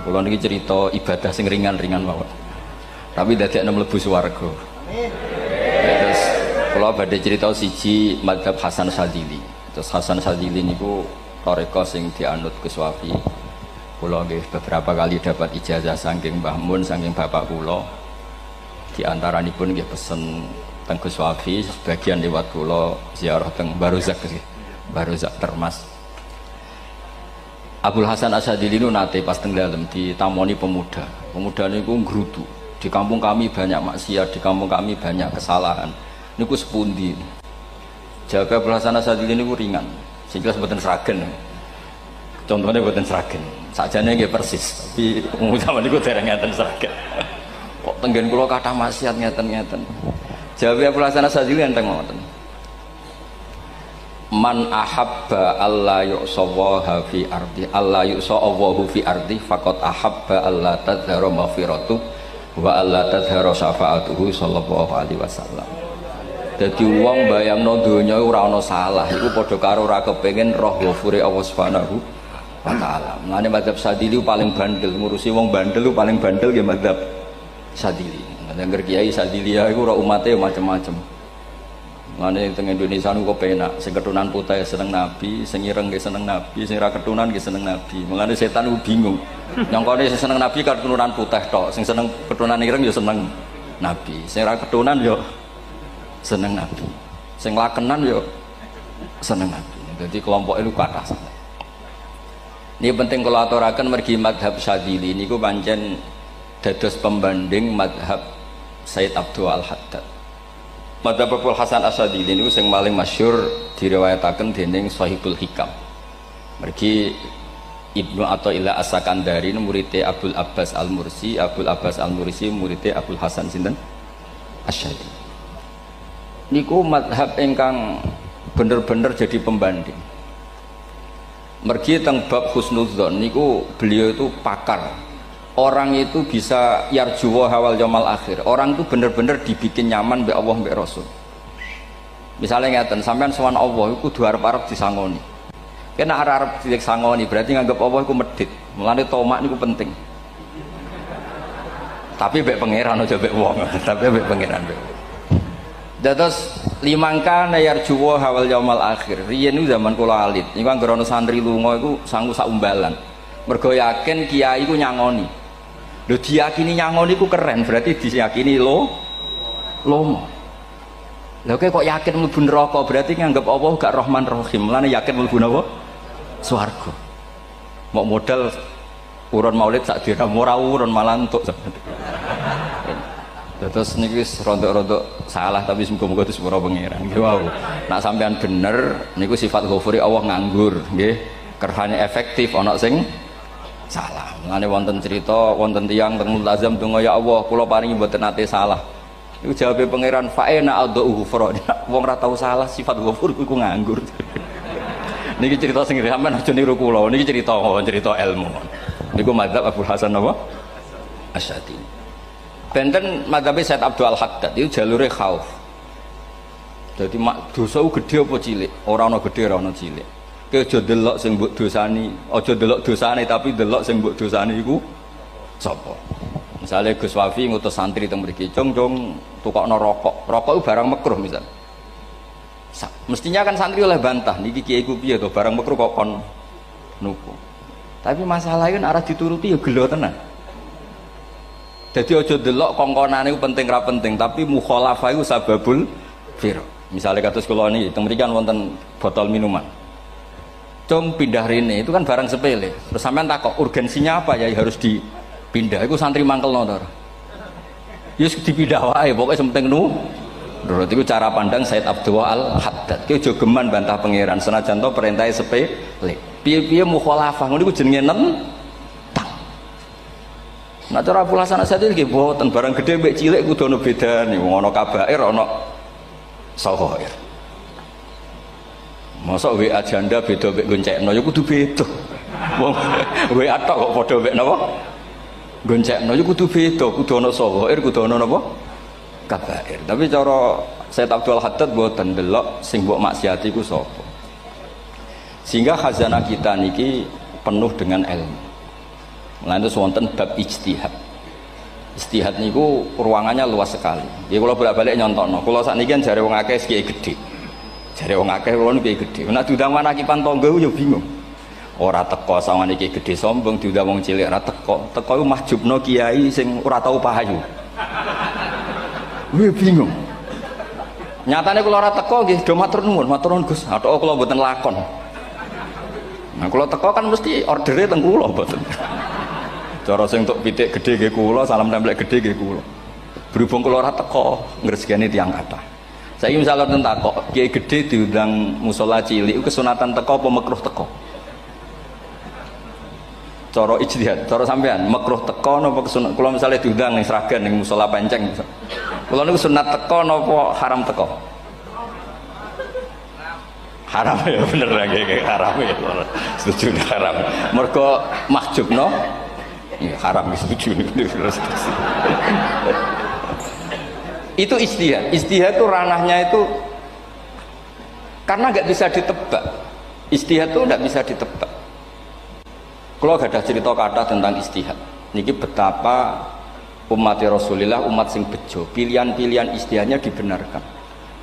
Kula niki cerita ibadah sing ringan-ringan mawon. Tapi dadekno mlebu swarga. Amin. Terus kula badhe cerita siji mazhab Hasan Syadzili. Terus Hasan Syadzili niku toreko sing dianut Gus Wafi. Kula nggih beberapa kali dapat ijazah saking Mbah Mun saking bapak kula. Di antaranipun nggih pesen teng Gus Wafi, sebagian lewat kula ziarah teng Barozak nggih. Barozak Termas. Abdul Hasan Asyadzili itu nate pas teng dalem ditamoni pemuda. Pemuda niku ngrutu. Di kampung kami banyak maksiat, di kampung kami banyak kesalahan. Niku sepundi. Jawab Abdul Hasan Asyadzili niku ringan. Sing jelas mboten sragen. Contohnya mboten sragen. Sakjane nggih persis, tapi zaman niku dereng ngeten sragen. Kok tenggen kula kathah maksiat ngeten-ngeten. Jawab Abdul Hasan Asyadzili enten ngoten. Man ahabba alla yu'sawaha fi ardi alla yu'sawahu fi ardi faqad ahabba alla tadhara maghfiratu wa alla tadhara syafaatuhu sallallahu alaihi wasallam. Dadi wong bayangno donya ora ana salah iku padha karo ora kepengin roh ghafure Allah Subhanahu wa taala. Mulane mazhab Syadzili paling bandel, ngurusi wong bandel paling bandel nggih mazhab Syadzili. Nangger kiai Syadzili iku ora umate macam-macam. Mulane teng Indonesia niku kok penak, sing keturunan putih seneng Nabi, sing ireng nggih seneng Nabi, sing ra keturunan nggih seneng Nabi. Mulane setan niku bingung. Nyangkane sing seneng Nabi keturunan putih tok, sing seneng keturunan ireng ya seneng Nabi, sing ra keturunan ya seneng Nabi, sing lakenan ya seneng Nabi. Jadi kelompok itu kathah sangat. Ini penting kalau aturaken mergi madhab Syadzili niku pancen dados pembanding madhab Sayyid Abdul Al-Haddad. Madhab Abdul Hasan Asyadzili niku sing paling masyhur diriwayataken dening Shahibul Hikam. Mergi Ibnu Athaillah As-Sakandari muridé Abdul Abbas Al-Mursi, Abdul Abbas Al-Mursi muridé Abdul Hasan sinten Asyadzili. Niku madhab ingkang bener-bener jadi pembanding. Mergi teng bab husnudzon niku beliau itu pakar. Orang itu bisa yarjuwa hawal yaumil akhir. Orang itu bener-bener dibikin nyaman mbek Allah mbek Rasul. Misalnya ngeten, sampean sowan Allah iku kudu arep-arep disangoni. Kena arep disangoni berarti nganggep Allah iku medhit. Mulane tomak niku penting. Tapi mbek pangeran aja mbek wong, tapi mbek pangeran mbek. Dados limangka yarjuwa hawal yaumil akhir. Riyen niku zaman kula alit, niku anggere ana santri lunga iku sangu sak umbalan. Mergo yakin kiai iku nyangoni. Lho diyakini nyangoni ku keren, berarti diyakini lomo. Lha kok yakin mlebu neraka, berarti nganggep Allah gak Rahman Rahim. Mulane yakin mlebu napa? Swarga. Mau modal urun maulid sak dina ora urun malah entuk. Terus niki rontok-rontok salah tapi muga-muga itu sepuro pangeran. Nggih wau. Nek sampean bener niku sifat ghafuri Allah nganggur, nggih. Kerhane efektif ana sing salah. Mulane wonten cerita wonten tiyang teng multazam donga ya Allah kula paringi mboten nate salah. Iku jawabe pangeran fa'ina adhu ghufra. Wong ora tau salah sifat ghafur iku nganggur. Niki cerita sing sampean aja niru kula. Niki cerita ilmu. Niku mazhab Abdul Hasan apa? Asyadzili. Benten mazhab Sayyid Abdul Al-Haddad itu jalure khauf. Jadi dosa gede apa cilik? Ora ana gede ora ana cilik. Kowe aja delok sing mbok dosani, aja delok dosane tapi delok sing mbok dosani iku sapa. Misale Gus Wafi ngutus santri teng mriki, "Cung, tukokno rokok." Rokok itu barang makruh misal. Mestinya kan santri oleh bantah, niki kiai ku piye to barang makruh kok kon nuku. Tapi masalahnya arah dituruti ya gelo tenan. Jadi aja delok kongkonane iku penting ra penting, tapi mukhalafah iku sababul fir. Misalnya kados kula niki teng mriki kan wonten botol minuman. Cung pindah rene itu kan barang sepele. Terus sampean takok urgensinya apa ya harus dipindah. Iku santri mangkelno to. Ya dipindah wae pokoke sing penting nurut. Iku cara pandang Sayyid Abdul Al-Haddad. Ki aja geman bantah pangeran senajan to perintahe sepele. Piye-piye mukhalafah ngono iku jenenge nentang. Nek cara Abdul Hasan Asyadzili nggih boten barang gedhe mbek cilik kudu ana bedane. Wong ana kabair ana saghair. Masa WA janda beda mek goncekno ya kudu beda. Wong WA tok kok padha mek napa? Goncekno ya kudu beda, kudu ana saghair, kudu ana napa? Kabair. Tapi cara Sayyid Abdul Haddad mboten delok sing mbok maksiati ku sapa. Sehingga khazanah kita niki penuh dengan ilmu. Nah itu wonten bab ijtihad. Ijtihad niku ruangannya luas sekali. Ya kalau bolak-balik nyontokno. Kalau sakniki kan jare wong akeh kiai gede. Jare wong akeh kula niku kiai gede. Nek diundang manakipan tangga yo bingung. Ora teko sawangane kiai gede sombong diundang wong cilik ora teko. Teko iku mahjubno kiai sing ora tau payu. Wih bingung. Nyatane kula ora teko nggih do matur nuwun Gus. Athok kula mboten lakon. Nah kula teko kan mesti ordere teng kula mboten. Cara sing entuk pitik gedhe nggih kula, salam templek gedhe nggih kula. Berhubung kula ora teko ngresgani tiyang kathah. Saiki misalnya ten takok, kiai gedhe diundang musala cilik kesunatan teko apa makruh teko? Cara ijtihad, cara sampean makruh teko napa kesunat? Kula misalnya diundang ning Sragen ning musala Penceng. Kula niku sunat teko napa haram teko? Haram ya bener nggih haram ya. Setuju haram. Mergo mahjubno ya haram setuju. Itu ijtihad. Ijtihad itu ranahnya itu karena nggak bisa ditebak. Ijtihad itu nggak bisa ditebak. Kalau gak ada cerita kata tentang ijtihad, niki betapa umat Rasulullah umat sing bejo, pilihan-pilihan ijtihadnya dibenarkan.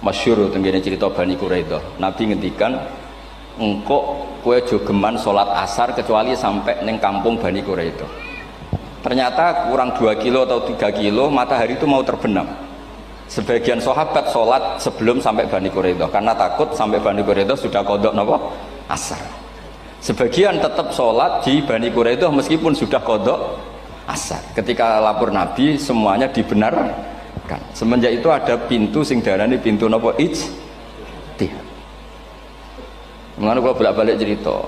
Masyhur tenggene cerita Bani Quraidah. Nabi ngendikan, engkau kue jogeman sholat asar kecuali sampai neng kampung Bani Quraidah. Ternyata kurang 2 kilo atau 3 kilo matahari itu mau terbenam. Sebagian sahabat sholat sebelum sampai Bani Quraidah karena takut sampai Bani Quraidah sudah kodok nopo asar. Sebagian tetap sholat di Bani Quraidah meskipun sudah kodok asar. Ketika lapor Nabi semuanya dibenarkan. Semenjak itu ada pintu sing darani pintu nopo ijtihad. Mulane kula bolak-balik cerita.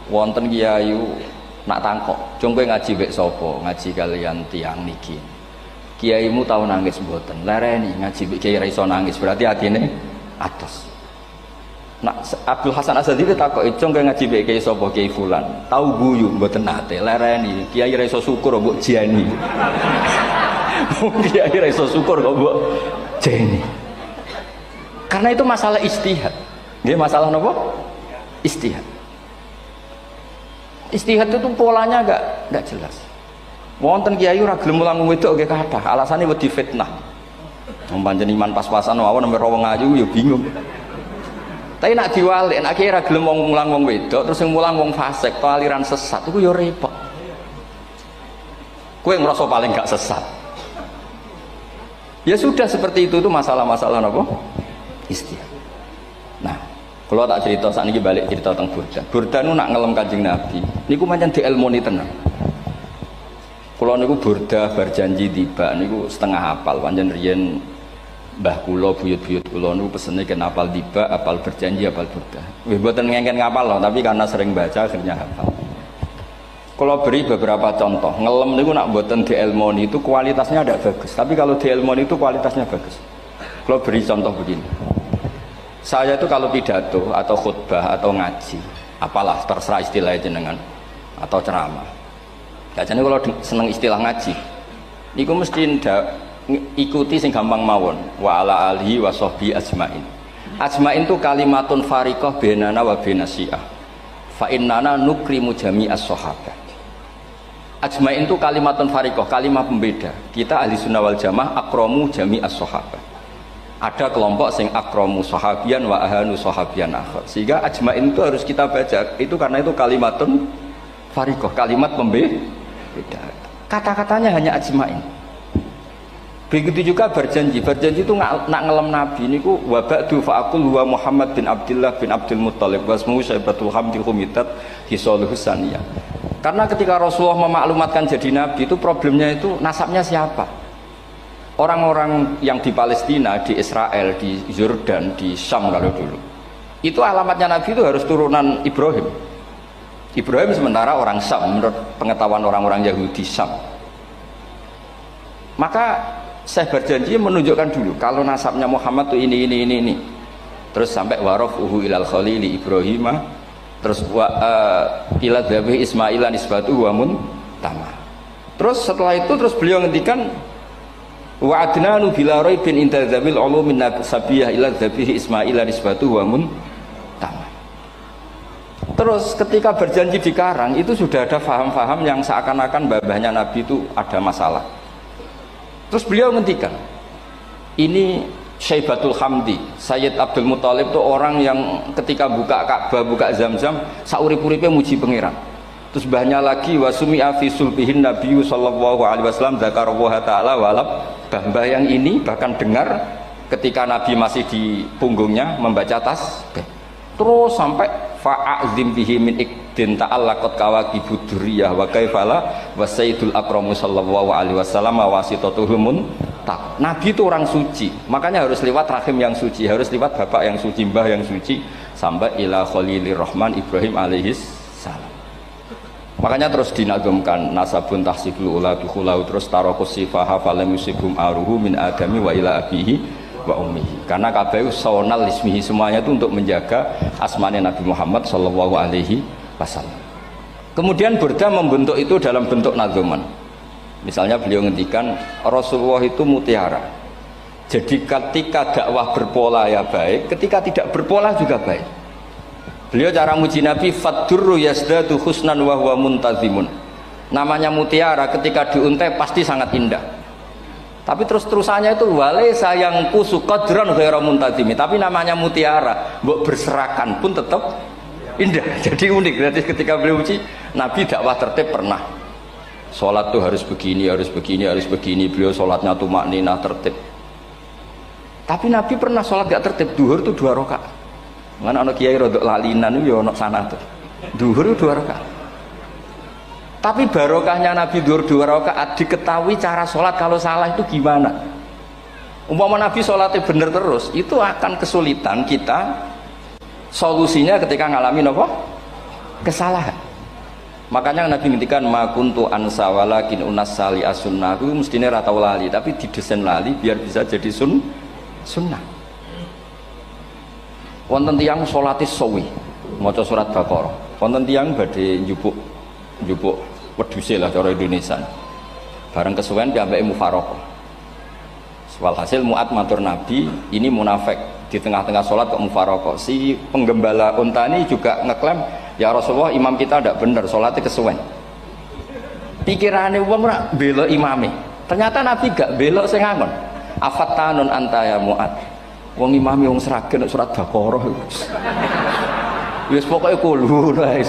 Wonten kiai nak tangkok, "Jong kowe ngaji mek sapa? Ngaji kalian tiang niki." Kiaimu tahu nangis mboten? Lereni ngaji mek kiai ra iso nangis, berarti atine atos. Nak Abdul Hasan Asadili takoki, "Jong kowe ngaji mek kiai sapa? Kiai fulan." Tahu guyu mboten nate, lereni. Kiai ra iso syukur mbok jeni. Kiai ra iso syukur kok mbok jeni. Karena itu masalah ijtihad. Nggih, masalah napa? Ijtihad. Ijtihad itu polanya enggak jelas. Wonten kiai ora gelem mulang wedok nggih kathah, alasane wedi fitnah. Wong pancen iman pas-pasan mawon nembe wong ayu ya bingung. Tapi nak diwalik, nak kiai ora gelem mulang wong wedok, terus sing mulang wong fasik, to aliran sesat iku ya repot. Kowe ngrasa paling gak sesat. Ya sudah seperti itu masalah-masalah napa? Ijtihad. Nah, kalau tak cerita saat ini balik cerita tentang Burda. Burda nu nak ngelem Kanjeng Nabi. Niku pancen dielmoni tenan. Kalau niku Burda berjanji tiba niku setengah hafal. Pancen riyen mbah kula buyut-buyut kula niku pesene ken hafal tiba, hafal berjanji, hafal Burda. Wis mboten ngengken ngapal loh, tapi karena sering baca akhirnya hafal. Kalau beri beberapa contoh, ngelem niku nak mboten dielmoni itu kualitasnya tidak bagus. Tapi kalau dielmoni itu kualitasnya bagus. Kalau beri contoh begini. Saya itu kalau pidato atau khutbah atau ngaji, apalah terserah istilah jenengan atau ceramah. Biasanya kalau seneng istilah ngaji, niku mesti ikuti sing gampang mawon. Wa ala alihi wa sahbi ajmain. Ajmain itu kalimatun fariqah bainana wa bainas syiah. Fa innana nukrimu jami'as sahabat. Ajmain itu kalimatun fariqah, kalimat pembeda. Kita ahli sunnah wal jamaah akramu jami'as sahabat. Ada kelompok sing akramu sahabian wa ahanu sahabian akhir. Sehingga ajmain itu harus kita baca. Itu karena itu kalimatun fariqah, kalimat pembeda. Kata-katanya hanya ajmain. Begitu juga berjanji. Berjanji itu nak ngelem Nabi niku wa ba'du fa'aqul wa Muhammad bin Abdullah bin Abdul Muttalib wasmu Syaibatul Hamdi Humidat Hisaluhus Saniyah. Karena ketika Rasulullah memaklumatkan jadi Nabi itu problemnya itu nasabnya siapa? Orang-orang yang di Palestina, di Israel, di Yordan, di Syam kalau dulu. Itu alamatnya Nabi itu harus turunan Ibrahim. Ibrahim sementara orang Syam menurut pengetahuan orang-orang Yahudi Syam. Maka saya berjanji menunjukkan dulu kalau nasabnya Muhammad itu ini. Terus sampai warafuhu ilal khalili Ibrahimah. Terus ila dzabih Ismailan nisbatuhu wa muntama. Terus setelah itu terus beliau ngendikan wa adnanu bila raibin inda dzabil ulumin nasabiyah ila dzabih Ismailan nisbatuhu wa muntama. terus ketika berjanji di Karang itu sudah ada faham-faham yang seakan-akan babahnya Nabi itu ada masalah. Terus beliau ngendikan, ini Syaibatul Hamdi, Sayyid Abdul Muthalib itu orang yang ketika buka Ka'bah, buka Zam-Zam, saurip-uripnya muji pangeran. Terus banyak lagi wasumi'a fi sulbihin Nabi sallallahu alaihi wasallam dzakarallaha ta'ala walab. Mbah yang ini bahkan dengar ketika Nabi masih di punggungnya membaca tasbih. Terus sampai fa'azim bihi min ikdin ta'allaqat kawakibud durriyah wa kaifala wa sayyidul akramu sallallahu alaihi wasallam wasitatuhumun tak. Nabi itu orang suci, makanya harus lewat rahim yang suci, harus lewat bapak yang suci, mbah yang suci, sampai ila khalilir rahman Ibrahim alaihis salam. Makanya terus dinagumkan nasabun tahsibul ula bikhulau, terus tarokus sifaha falam yusibum aruhu min adami wa ila abihi wa ummihi. Karena kabeh sonal ismihi, semuanya itu untuk menjaga asmanya Nabi Muhammad sallallahu alaihi wasallam. Kemudian Burda membentuk itu dalam bentuk nazuman. Misalnya beliau ngendikan Rasulullah itu mutiara. Jadi ketika dakwah berpola ya baik, ketika tidak berpola juga baik. Beliau cara muji Nabi faddurru yazdadu husnan wa huwa muntazimun. Namanya mutiara ketika diuntai pasti sangat indah. Tapi terus-terusannya itu wale sayang kusu qadran ghairu muntazimi. Tapi namanya mutiara, mbok berserakan pun tetap indah. Jadi unik. Berarti ketika beliau uji Nabi dakwah tertib pernah. Sholat tuh harus begini, harus begini, harus begini. Beliau sholatnya tuh makninah tertib. Tapi Nabi pernah sholat gak tertib. Duhur tuh 2 rakaat. Mana anak kiai rodok lalinan itu ya anak sana tuh. Duhur itu 2 rakaat. Tapi barokahnya Nabi duhur 2 rakaat diketahui cara sholat kalau salah itu gimana. Umpama Nabi sholatnya bener terus, itu akan kesulitan kita solusinya ketika ngalamin apa? Kesalahan. Makanya Nabi ngintikan ma kuntu ansa walakin unassali as-sunnah. Itu mestine ra tau lali, tapi didesain lali biar bisa jadi sunnah. Wonten tiyang salate suwi maca surat Baqarah. Wonten tiyang badhe njupuk wedhuse lah cara Indonesia. Bareng kesuwen piyambake mufaraqah. Walhasil Mu'ad matur Nabi, ini munafik di tengah-tengah sholat kok mufaraqah. Si penggembala unta ini juga ngeklaim, ya Rasulullah imam kita tidak benar, sholatnya kesuwen. Pikirannya wong ora bela imame. Ternyata Nabi gak belok sing ngangon. Afattanun anta ya Mu'ad. Wong imame wong seragen surat Baqarah. Wis pokoke kulo wae.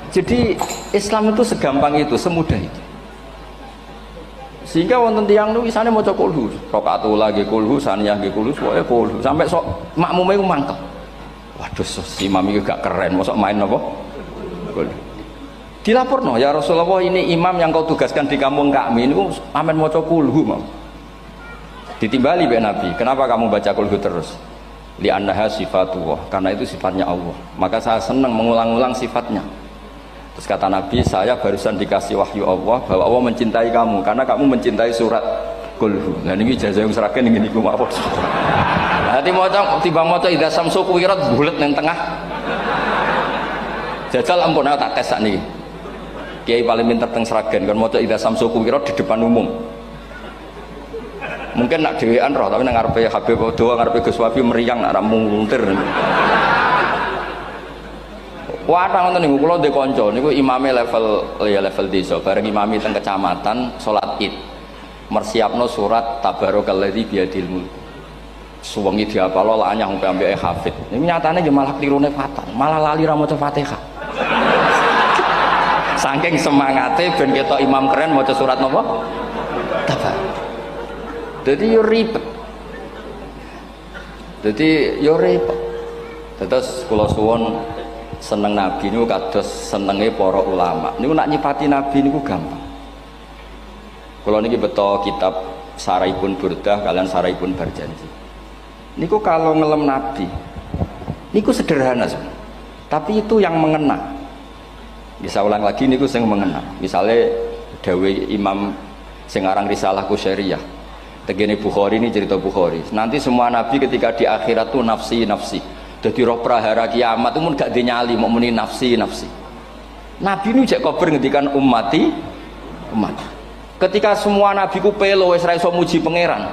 Jadi Islam itu segampang itu, semudah itu. Sehingga wonten tiyang niku isane maca kulhu, rakaat ula nggih kulhu, saniyah nggih kulhu, pokoke kulhu sampai sok makmume ku mangkel. Waduh, si imam iki gak keren, mosok main apa? Kulhu. Dilaporno, ya Rasulullah ini imam yang kau tugaskan di kampung kami niku amen maca kulhu, Mam. Ditimbali be Nabi, kenapa kamu baca kulhu terus? Li annaha sifatullah, karena itu sifatnya Allah. Maka saya senang mengulang-ulang sifatnya. Terus kata Nabi, saya barusan dikasih wahyu Allah bahwa Allah mencintai kamu karena kamu mencintai surat kulhu. Nah ini ijazah yang seragam ini niku mawon. Nanti tiba maca idza samsu kuwirat bulet nang tengah. Jajal ampun tak tes sak niki. Kiai paling pinter teng seragam kan maca idza samsu kuwirat di depan umum. Mungkin nak dhewean roh tapi nang ngarepe Habib doa ngarepe Gus Wafi meriang nak muntir. Wah, nonton niku kula ndek kanca niku imame level desa, bareng imami teng kecamatan salat Id. Mersiapno surat Tabarakalladzi biyadil mulk. Suwengi diapalo lanyah sampai ambeke hafid. Niku nyatane nggih malah klirune fatal, malah lali ra maca Fatihah. Saking semangate ben ketok imam keren maca surat napa? Tabar. Dadi yo ribet. Terus kula suwun seneng Nabi niku kados senenge para ulama. Niku nak nyipati Nabi niku gampang. Kula niki beto kitab Saraipun Burdah kalian Saraipun Barjanji. Niku kalau ngelem Nabi niku sederhana sebenarnya. Tapi itu yang mengena. Bisa ulang lagi niku sing mengena. Misalnya dawuh Imam sing aran Risalah Qusyariyah. Tegene Bukhari ini cerita Bukhari. Nanti semua nabi ketika di akhirat tuh nafsi. Jadi roh prahara kiamat itu pun gak dinyali mau muni nafsi. Nabi ini cek kober ngendikan umat. Ketika semua nabi ku pelo wis ra iso muji pangeran,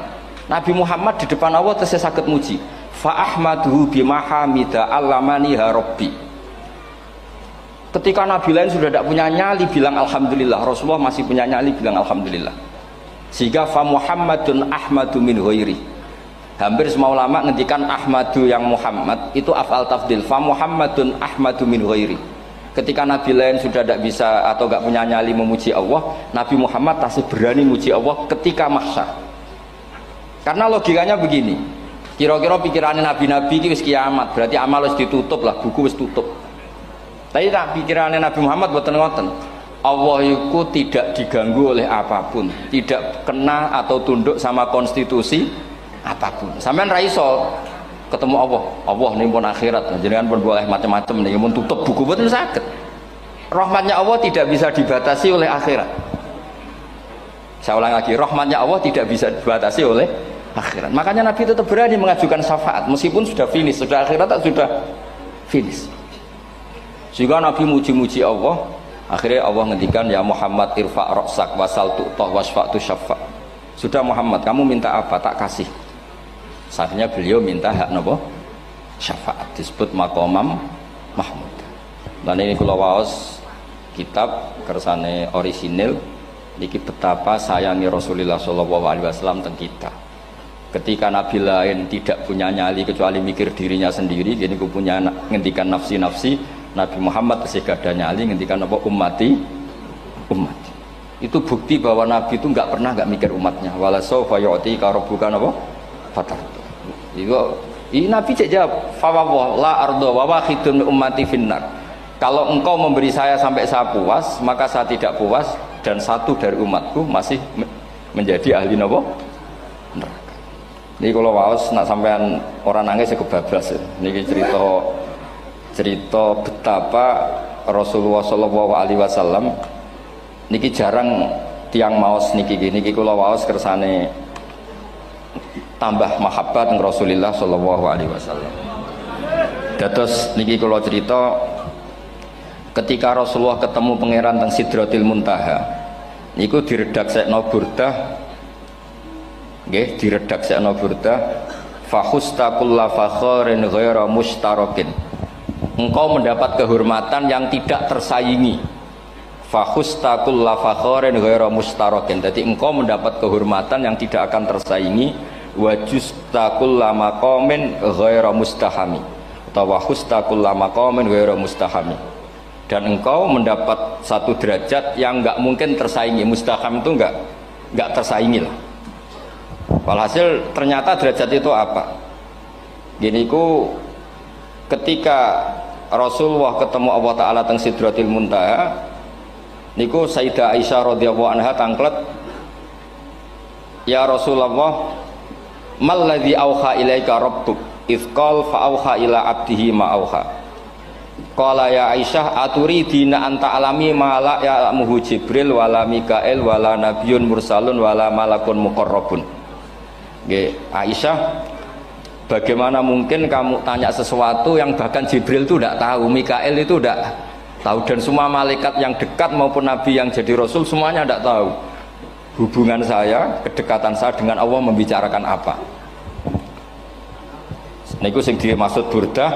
Nabi Muhammad di depan Allah tesih saged muji. Fa ahmaduhu bimahamida allamani ha rabbi. Ketika Nabi lain sudah tidak punya nyali bilang alhamdulillah, Rasulullah masih punya nyali bilang alhamdulillah. Sehingga fa Muhammadun ahmadu min ghairi. Hampir semua ulama ngendikan ahmadu yang Muhammad itu afal tafdil. Fa Muhammadun ahmadu min ghairi. Ketika Nabi lain sudah tidak bisa atau tidak punya nyali memuji Allah, Nabi Muhammad masih berani memuji Allah ketika mahsyar. Karena logikanya begini, kira-kira pikirannya nabi-nabi itu kiamat, berarti amal harus ditutup lah, buku harus tutup. Tapi pikirannya Nabi Muhammad boten ngoten. Allah itu tidak diganggu oleh apapun, tidak kena atau tunduk sama konstitusi apapun. Sampean ra iso ketemu Allah. Allah ning pun akhirat, jenengan pun boleh macam-macam ning mun tutup buku boten saged. Rahmatnya Allah tidak bisa dibatasi oleh akhirat. Saya ulang lagi, rahmatnya Allah tidak bisa dibatasi oleh akhirat. Makanya Nabi tetap berani mengajukan syafaat meskipun sudah finish, sudah akhirat sudah finish. Sehingga Nabi muji-muji Allah, akhirnya Allah ngendikan ya Muhammad irfa' ra'sak wasal tu'tah wasfa'tu syafa'. Sudah Muhammad, kamu minta apa tak kasih. Saatnya beliau minta hak napa? Syafaat, disebut maqamam mahmud. Dan ini kula waos kitab kersane orisinil niki betapa sayangi Rasulullah sallallahu alaihi wasallam teng kita. Ketika Nabi lain tidak punya nyali kecuali mikir dirinya sendiri, jadi aku punya ngendikan nafsi-nafsi, Nabi Muhammad kasih gada nyali ngendikan apa ummati. Itu bukti bahwa Nabi itu nggak pernah nggak mikir umatnya. Wala sawfa yu'tika rabbuka apa? Fatardu. Ini Nabi cek jawab, fawwah la ardo wa wahidun ummati finnar. Kalau engkau memberi saya sampai saya puas, maka saya tidak puas dan satu dari umatku masih menjadi ahli neraka. Ini kalau waos nak sampean orang nangis ya kebablas ya. Ini cerita betapa Rasulullah Shallallahu Alaihi Wasallam. Niki jarang tiang maos niki kalau waos kersane tambah mahabbat dengan Rasulullah Shallallahu Alaihi Wasallam. Dados niki kalau cerita ketika Rasulullah ketemu pangeran teng Sidratil Muntaha, niku diredaksekno burdah. Nggih, diredaksekno burdah fakhusta kulla fakharin ghaira mustarakin. Engkau mendapat kehormatan yang tidak tersaingi. Fakhusta kulla fakharin ghaira mustarakin. Jadi engkau mendapat kehormatan yang tidak akan tersaingi. Wajusta kulla maqamin ghaira mustahami. Atau wakhusta kulla maqamin ghaira mustahami. Dan engkau mendapat satu derajat yang enggak mungkin tersaingi. Mustaham itu enggak tersaingi lah. Walhasil ternyata derajat itu apa? Gini ku ketika Rasulullah ketemu Allah Ta'ala teng Sidratil Muntaha, niku Sayyidah Aisyah radhiyallahu anha tangklet, ya Rasulullah, mal ladzi auha ilaika rabbuk idz qala fa auha ila abdihi ma auha. Qala ya Aisyah aturidina anta alami ma la ya'lamuhu Jibril wala Mikail wala nabiyyun mursalun wala malakun muqarrabun. Aisyah, bagaimana mungkin kamu tanya sesuatu yang bahkan Jibril itu tidak tahu, Mikail itu tidak tahu, dan semua malaikat yang dekat maupun Nabi yang jadi Rasul semuanya tidak tahu hubungan saya, kedekatan saya dengan Allah membicarakan apa. Niku sing dimaksud burdah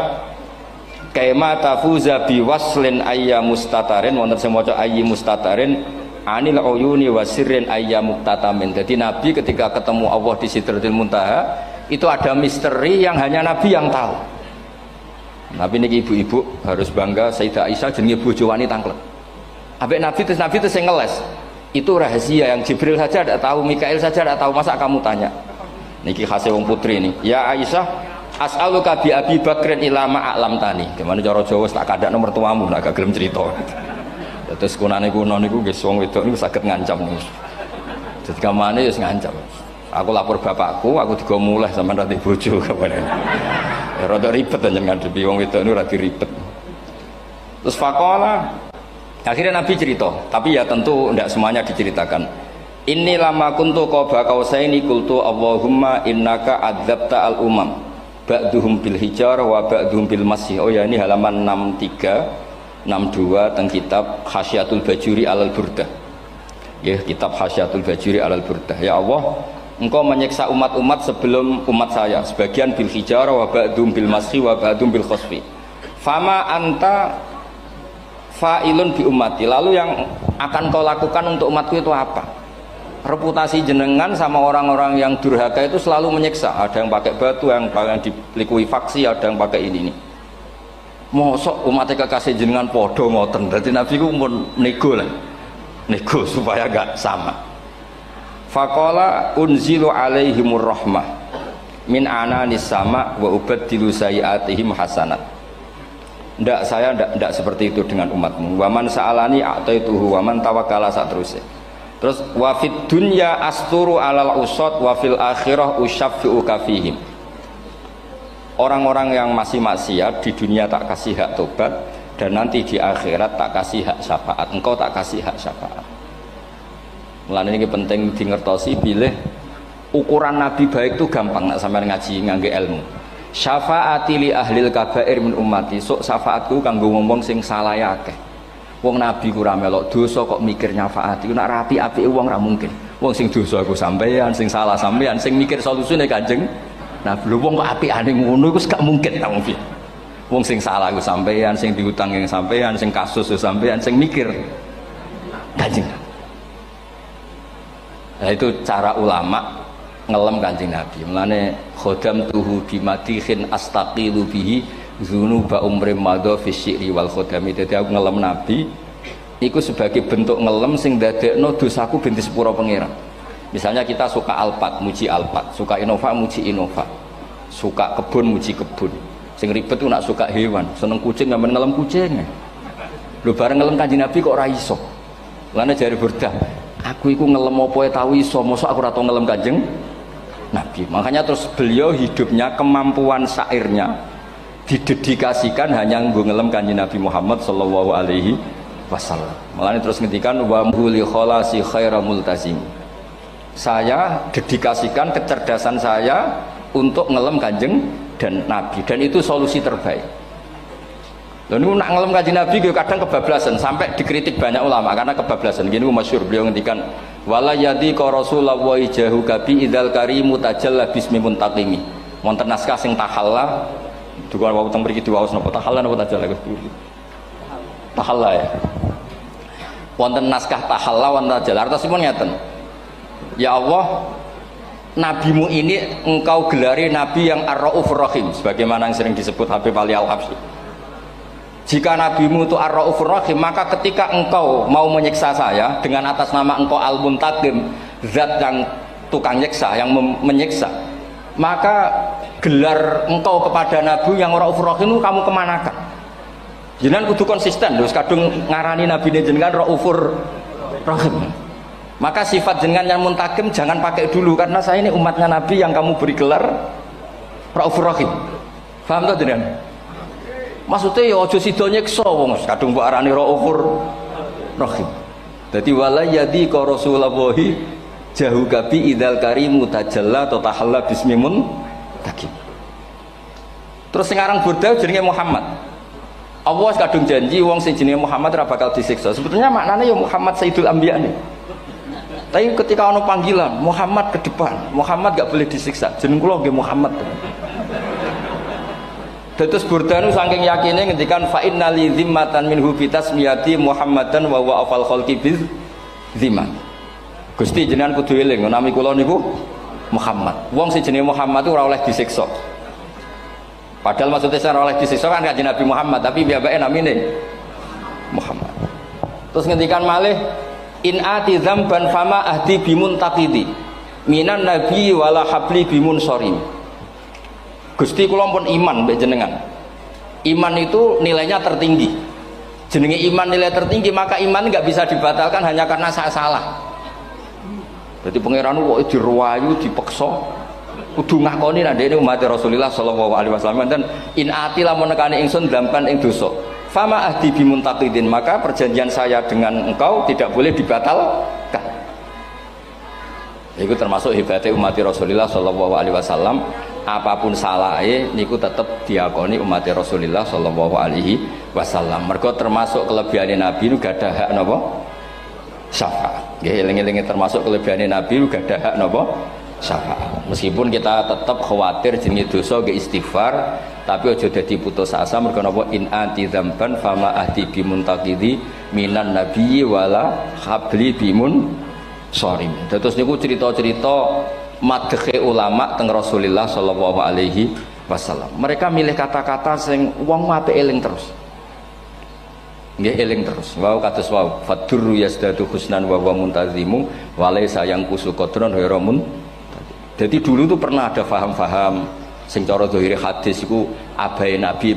kaima tafuza biwaslin ayya mustatarin, wonten sing maca ayyi mustatarin anil uyuni wasirrin ayya muktatamin. Jadi Nabi ketika ketemu Allah di Sidratil Muntaha itu ada misteri yang hanya Nabi yang tahu. Nabi niki ibu-ibu harus bangga, Sayyidah Aisyah jenenge bojo wanita tangklet. Ambek Nabi itu sing ngeles. Itu rahasia yang Jibril saja tidak tahu, Mikail saja tidak tahu, masa kamu tanya? Niki khase wong putri ini. Ya Aisyah, as'aluka bi Abi Bakrin ila ma a'lam tani. Gimana cara Jawa tak kadakno mertuamu nek gak gelem cerita. Terus kunane kuno niku nggih wong wedok niku saged ngancam niku. Dadi kamane wis ngancam. Aku lapor bapakku, aku digo mulih sampean ra bojo kabare. Ya rada ribet jenengan ngadepi wong wedok niku ra diribet. Terus faqala akhirnya Nabi cerita, tapi ya tentu tidak semuanya diceritakan. Inni lama kuntu qaba qausaini qultu Allahumma innaka adzabta al umam ba'duhum bil hijar wa ba'duhum bil masih. Oh ya, ini halaman 63 62 tentang kitab Hasyiatul Bajuri alal Burdah. Ya, kitab Hasyiatul Bajuri alal Burdah. Ya Allah, engkau menyiksa umat-umat sebelum umat saya, sebagian bil hijar wa ba'dum bil masih wa ba'dum bil khosfi. Fama anta fa'ilun bi ummati, lalu yang akan kau lakukan untuk umatku itu apa? Reputasi jenengan sama orang-orang yang durhaka itu selalu menyiksa. Ada yang pakai batu, yang dilikuifaksi, ada yang pakai ini. Mosok umatnya kekasih jenengan podo ngoten. Berarti Nabi ku pun nego lah, nego supaya gak sama. Faqala unzilu alaihimur rahmah min ananis sama wa ubaddilu sayiatihim hasanat. Ndak, saya ndak seperti itu dengan umatmu. Waman sa'alani a'taituhu waman tawakkala saterusé. Terus wa fid dunya asturu alal usad wa fil akhirah usyaffi'u kafihim. Orang-orang yang masih maksiat di dunia tak kasih hak tobat, dan nanti di akhirat tak kasih hak syafaat. Engkau tak kasih hak syafaat. Mulane ini penting dingertosi, bilih ukuran Nabi baik itu gampang nak sampean ngaji ngangge ilmu. Syafaati li ahlil kabair min ummati, sok syafaatku kanggo ngomong sing salah akeh. Wong Nabi ku ora melok dosa kok mikir nyafaati. Nek rapi-apike wong ora mungkin. Wong sing dosa aku sampean, sing salah sampean, sing mikir solusine Kanjeng Nabi. Lho wong kok apikane ngono iku gak mungkin ta wong. Wong sing salah aku sampean, sing diutang yang sampean, sing kasus sampean, sing mikir Kanjeng. Nah itu cara ulama ngelem Kanjeng Nabi. Mulane khodam tuhu bimadihin astaqilu bihi dzunuba umrim madha fi syi'ri wal khodami. Dadi aku ngelem Nabi iku sebagai bentuk ngelem sing ndadekno dosaku ben disepuro pangeran. Misalnya kita suka Alphard, muji Alphard, suka Innova, muji Innova, suka kebun, muji kebun. Sing ribet ku nak suka hewan, seneng kucing nggak ngelem kucing. Lho bareng ngelem Kanjeng Nabi kok ora iso. Mulane jare Burdah, aku iku ngelem apa tau iso, mosok aku ora tau ngelem Kanjeng Nabi. Makanya terus beliau hidupnya, kemampuan syairnya didedikasikan hanya nggo ngelem Kanjeng Nabi Muhammad sallallahu alaihi wasallam. Mulane terus ngendikan wa huli kholasi khairal multazim. Saya dedikasikan kecerdasan saya untuk ngelem Kanjeng dan Nabi, dan itu solusi terbaik. Lalu nak ngelem Kanjeng Nabi kadang kebablasan, sampai dikritik banyak ulama karena kebablasan. Gini masyhur beliau ngendikan wala yadi ka rasulullah jahu kabi idzal karimu tajalla bismi muntaqimi. Wonten naskah sing tahalla, dukan wau teng mriki diwaos napa tahalla napa tajalla Gusti. Tahalla ya. Wonten naskah tahalla wonten tajalla. Artosipun ngeten. Ya Allah, nabimu ini engkau gelari nabi yang ar-raufur rahim, sebagaimana yang sering disebut Habib Ali Al-Habsyi. Jika nabimu itu ar-raufur rahim, maka ketika engkau mau menyiksa saya dengan atas nama engkau al-muntaqim, zat yang tukang nyiksa, yang menyiksa, maka gelar engkau kepada nabi yang ar-raufur rahim itu kamu kemanakan? Jenengan kudu konsisten, terus kadung ngarani nabi jenengan raufur rahim. Maka sifat jenengan yang muntaqim jangan pakai dulu, karena saya ini umatnya Nabi yang kamu beri gelar Raufur Rahim. Paham tak jenengan? Maksudnya ya aja sida nyiksa wong kadung mbok arani Raufur Rahim. Dadi wala yadi ka rasulullahi jahu kabi idzal karimu tajalla tatahalla bismimun takim. Terus sekarang Burda jenenge Muhammad. Allah kadung janji wong sing jenenge Muhammad ora bakal disiksa. Sebetulnya maknanya ya Muhammad Sayyidul Anbiya nih. Tapi ketika ono panggilan Muhammad ke depan, Muhammad gak boleh disiksa. Jeneng kula nggih Muhammad. Dados Burdanu saking yakine ngendikan fa innali zimmatan minhu bi tasmiyati Muhammadan wa huwa afal khalqi biz zimman. Gusti jenengan kudu eling nami kula niku Muhammad. Wong sing jenenge Muhammad itu ora oleh disiksa. Padahal maksudnya ora oleh disiksa kan kanjeng Nabi Muhammad, tapi piyambake namine Muhammad. Terus ngendikan malih in ati dzamban fama ahdi bimun taqidi minan nabi wala habli bimun sorim. Gusti kula pun iman mbek jenengan. Iman itu nilainya tertinggi. Jenenge iman nilai tertinggi, maka iman nggak bisa dibatalkan hanya karena saya salah. Berarti pangeran kok diruwayu dipeksa kudu ngakoni nek dene umat Rasulullah sallallahu alaihi wasallam dan in ati lamun nekane ingsun dzamban ing dosa. Fama ahdi bimuntaqidin, maka perjanjian saya dengan engkau tidak boleh dibatalkan. Itu termasuk hebatnya umat Rasulullah sallallahu alaihi wasallam. Apapun salahnya niku tetap diakoni umat Rasulullah sallallahu alaihi wasallam. Mergo termasuk kelebihan Nabi nu gak ada hak napa? Syafaat. Nggih eling-eling termasuk kelebihan Nabi nu gak ada hak napa? Syafaat. Meskipun kita tetap khawatir jenenge dosa ke istighfar, Tapi aja dadi putus asa mergo napa in anti dzamban fama ahdi bimuntaqidhi minan nabiyyi wala habli bimun sorim. Terus niku cerita-cerita madhe ulama teng Rasulullah sallallahu alaihi wasallam. Mereka milih kata-kata sing wong apik eling terus. Nggih eling terus. Wau kados wau fadurru yazdadu husnan wa huwa muntazimu wa laysa yanqusu qadran ghairu mun. Jadi dulu tuh pernah ada faham-faham sing cara zahiri hadis iku abai nabi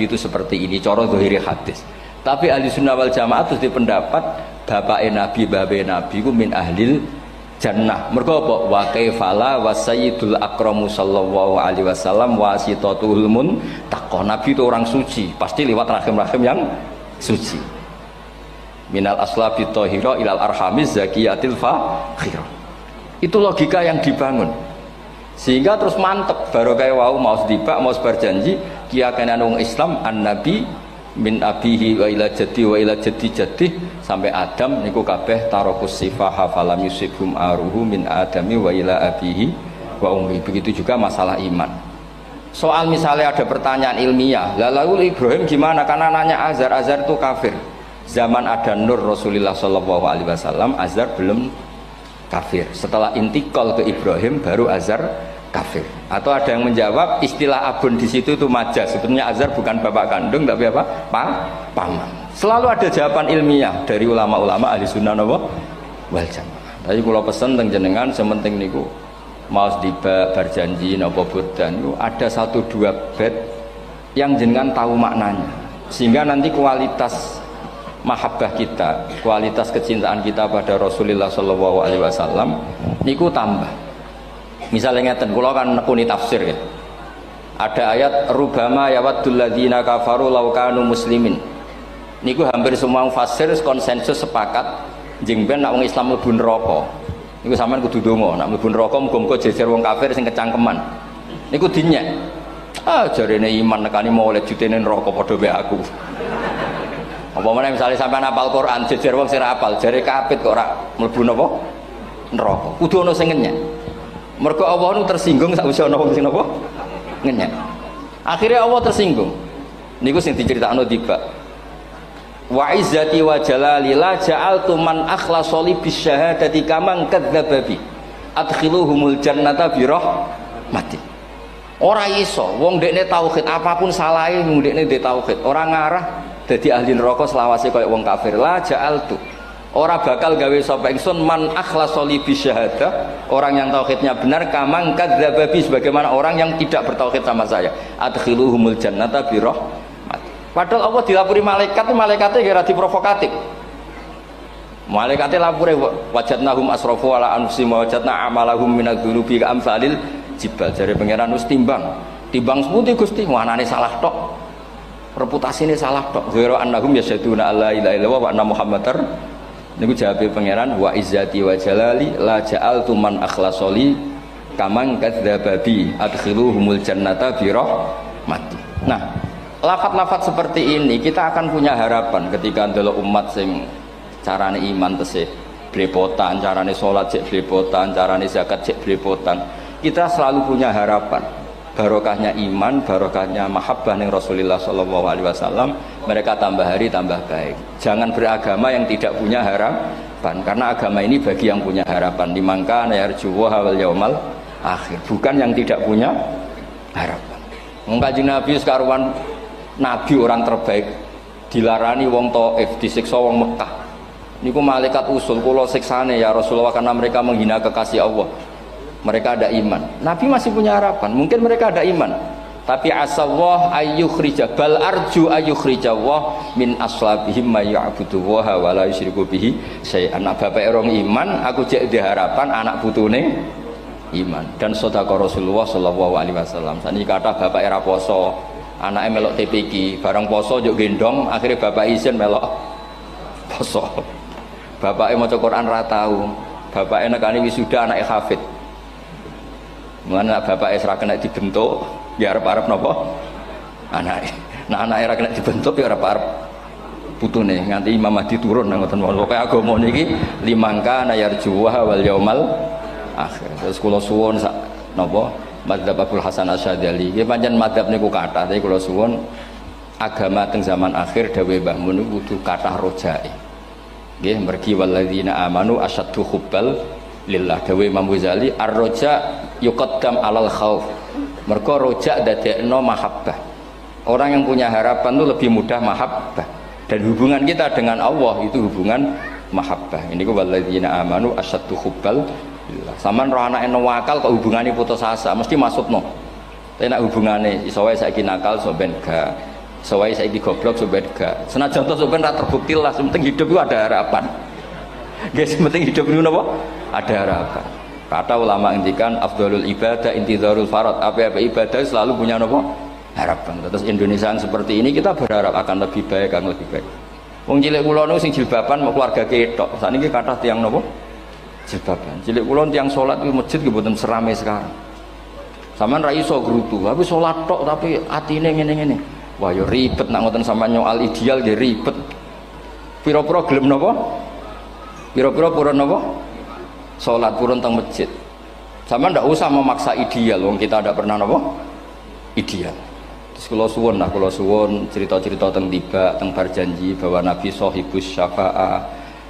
itu seperti ini cara zahiri hadis. Tapi ahli sunnah wal jamaah terus di pendapat bapake nabi babe nabi ku min ahlil jannah. Mergo apa? Wa kaifala wa sayyidul akramu sallallahu alaihi wasallam wasitatul muntaqah. Nabi itu orang suci, pasti lewat rahim-rahim yang suci. Minal aslabi thahira ilal arhamiz zakiyatil fakhira. Itu logika yang dibangun. Sehingga terus mantep barokah wau mau sedibak mau berjanji kiyakan wong Islam an-nabi min abihi wa ila jaddi jaddi sampai Adam niku kabeh tarokus sifaha falam yusibhum aruhu min adami wa ila abihi wa ummi. Begitu juga masalah iman. Soal misalnya ada pertanyaan ilmiah, lalu Ibrahim gimana? Karena nanya Azar itu kafir. Zaman ada Nur Rasulullah Shallallahu Alaihi Wasallam, Azar belum kafir. Setelah intikal ke Ibrahim, baru Azar kafir. Atau ada yang menjawab istilah abun di situ itu majaz. Sebetulnya Azar bukan bapak kandung, tapi apa? Paman. Selalu ada jawaban ilmiah dari ulama-ulama ahli sunnah wal jamaah. Tapi kalau pesan teng jenengan, sementing niku mau tiba berjanji nopo bodan itu ada 1-2 bait yang jenengan tahu maknanya, sehingga nanti kualitas mahabbah kita, kualitas kecintaan kita pada Rasulullah Shallallahu Alaihi Wasallam niku tambah. Misalnya ngeten, kula kan nekuni tafsir ya, ada ayat rubama yawaddul ladzina kafaru law kanu muslimin. Niku hampir semua mufassir konsensus sepakat jengben nak wong Islam mlebu neraka. Niku sampean kudu donga, nak mlebu neraka muga-muga jejer wong kafir sing kecangkeman. Niku dinyek. Jarene iman nekani mau oleh jutene neraka padha wae aku. Apa meneh misale sampean hafal Quran jejer wong sing hafal, jare kapit kok ora mlebu napa? Neraka. Kudu ana sing ngenyek. Mergo Allah nu tersinggung sakwise ana wong sing napa? Ngenyek. Akhirnya Allah tersinggung. Niku sing diceritakno tiba. Wa izzati wa jalali la ja'altu man akhlasa li bisyahadati kaman kadzdzaba bi adkhiluhumul jannata bi rahmati. Ora iso wong dekne tauhid apapun salahe wong dekne ndek tauhid ora ngarah dadi ahli neraka selawase kaya wong kafir. La ja'altu ora bakal gawe sapa ingsun man akhlasa li bisyahadah orang yang tauhidnya benar kaman kadzdzaba bi sebagaimana orang yang tidak bertauhid sama saya adkhiluhumul jannata bi rahmati. Padahal Allah dilapuri malaikat, malaikatnya kira diprovokatif. Malaikatnya lapure wajadnahum asrafu ala anfusihim wa wajadna amalahum minadz-dzunubi ka amsalil jibal. Jare pangeran wis timbang seputi Gusti, wanane salah tok. Reputasine salah tok. Ghairu annahum yasyaduna alla ilaha illallah wa anna muhammadar. Niku jawabe pangeran wa izzati wa jalali la ja'altu man akhlasoli kaman kadzdzaba bi adkhiluhumul jannata bi rahmati. Nah, lafat-lafat seperti ini kita akan punya harapan ketika ndelok umat sing carane iman tesih blepotan, carane salat cek blepotan, carane zakat cek blepotan. Kita selalu punya harapan barokahnya iman, barokahnya mahabbah ning Rasulullah sallallahu alaihi wasallam, mereka tambah hari tambah baik. Jangan beragama yang tidak punya harapan, karena agama ini bagi yang punya harapan. Dimangka yarjuwa wal yaumal akhir, bukan yang tidak punya harapan. Wong Kanjeng Nabi sekaruan Nabi orang terbaik dilarani wong Taif, disiksa wong Mekah. Niku malaikat usul kula siksane ya Rasulullah karena mereka menghina kekasih Allah. Mereka ada iman. Nabi masih punya harapan. Mungkin mereka ada iman. Tapi asallah ayyukhrija bal arju ayyukhrijawah min aslabihim may ya'budu wa la yusyriku bihi syai'an. Anak bapak orang iman, aku cek di harapan anak putune iman. Dan sedekah Rasulullah sallallahu alaihi wasallam. Saniki kata bapak era poso, anaknya melok TPQ, bareng poso juk gendong, akhirnya bapak izin melok poso. Bapaknya maca Quran ra tau, bapaknya nekani wisuda anaknya hafid. Mana bapaknya serah kena dibentuk, ya arep-arep napa? Anaknya. Nah anaknya ra kena dibentuk ya arep-arep putune nganti Imam Mahdi turun nang ngoten wae. Pokoke agama niki limangka nayarjuwa wal yaumal akhir. Terus kula suwun sak napa Madzhab Abdul Hasan Asyadzali. Nggih pancen madzhab niku kathah, tapi kula suwun agama teng zaman akhir dawuh Mbah Mun niku kudu kathah rojae. Nggih mergi walladzina amanu asyaddu hubbal lillah. Dawuh Imam Ghazali ar-roja yuqaddam alal khauf. Mergo roja dadekno mahabbah. Orang yang punya harapan itu lebih mudah mahabbah. Dan hubungan kita dengan Allah itu hubungan mahabbah. Ini ku walladzina amanu asyaddu hubbal. Saman roh anak eno wakal kok hubungannya putus asa mesti masuk no. Tapi nak hubungannya isowai saiki nakal soben gak, isowai saiki goblok soben gak. Senajan to soben tak terbukti lah. Sementing hidup itu ada harapan. Guys, sementing hidup itu apa? Ada harapan. Kata ulama ngendikan afdhalul ibadah intizarul farad. Apa-apa ibadah selalu punya apa? Harapan. Terus Indonesia seperti ini kita berharap akan lebih baik, akan lebih baik. Wong cilik kula niku sing jilbaban mau keluarga ketok. Sakniki kathah tiyang napa? Jilbaban. Cilik kula tiyang salat kuwi masjid nggih mboten serame sekarang. Sampeyan ra iso grutu, tapi salat tok tapi atine ngene-ngene. Wah ya ribet nak ngoten sampeyan nyoal ideal nggih ribet. Pira-pira gelem napa? Pira-pira purun napa? Salat purun teng masjid. Sampeyan ndak usah memaksa ideal, wong kita ndak pernah napa? Ideal. Terus kula suwun cerita-cerita teng tiba teng berjanji bahwa Nabi sahibus syafa'ah.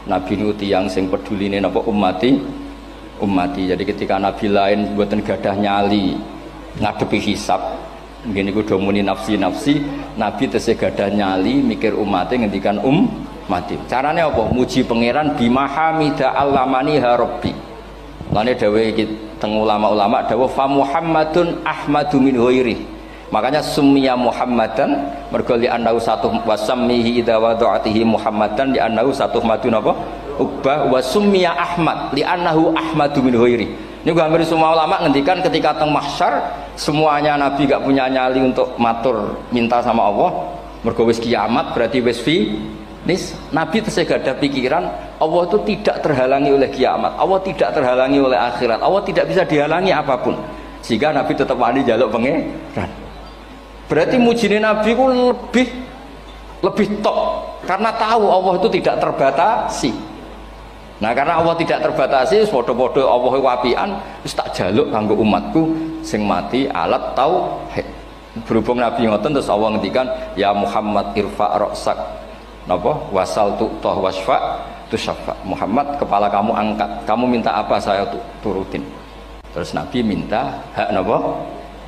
Nabi nu tiyang sing peduline napa ummati. Jadi ketika Nabi lain mboten gadah nyali ngadepi hisab, ngene iku do muni nafsi, Nabi tesih gadah nyali mikir umate ngendikan mati. Carane apa? Muji pangeran bimahamida allamani ha rabbi. Lane dawuh iki teng ulama-ulama dawuh fa Muhammadun ahmadu min ghairi. Makanya summiya Muhammadan mergo li annahu satu wasammihi idza wada'atihi Muhammadan li annahu satu madun apa ubah wa summiya Ahmad li annahu ahmadu min ghairi. Niku hampir semua ulama ngendikan ketika teng mahsyar semuanya nabi gak punya nyali untuk matur minta sama Allah mergo wis kiamat berarti wis finis. Nabi tesih gadah pikiran Allah itu tidak terhalangi oleh kiamat, Allah tidak terhalangi oleh akhirat, Allah tidak bisa dihalangi apapun. Sehingga Nabi tetap wani njaluk pangeran. Berarti mujine Nabi ku lebih tok karena tahu Allah itu tidak terbatasi. Nah karena Allah tidak terbatasi, podo-podo Allah wapian, wis tak jaluk kanggo umatku sing mati alat tauhid. Berhubung Nabi ngoten terus Allah ngendikan ya Muhammad irfa ra'sak napa wasal tu'tah wasfa tusaffa. Muhammad kepala kamu angkat, kamu minta apa saya turutin. Terus Nabi minta hak napa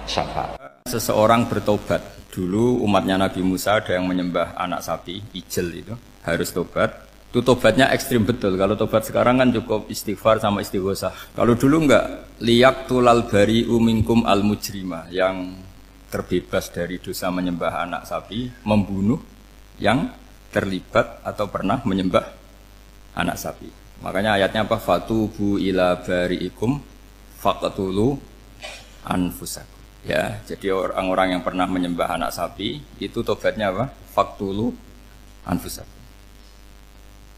syafaat. Seseorang bertobat. Dulu umatnya Nabi Musa ada yang menyembah anak sapi, ijel itu, harus tobat. Itu tobatnya ekstrim betul. Kalau tobat sekarang kan cukup istighfar sama istighosah. Kalau dulu enggak, liyak tulal bari umingkum al mujrima, yang terbebas dari dosa menyembah anak sapi, membunuh yang terlibat atau pernah menyembah anak sapi. Makanya ayatnya apa? Fatubu ila bariikum faqtulu anfusakum. Ya, jadi orang-orang yang pernah menyembah anak sapi itu tobatnya apa? Faktulu anfusakum.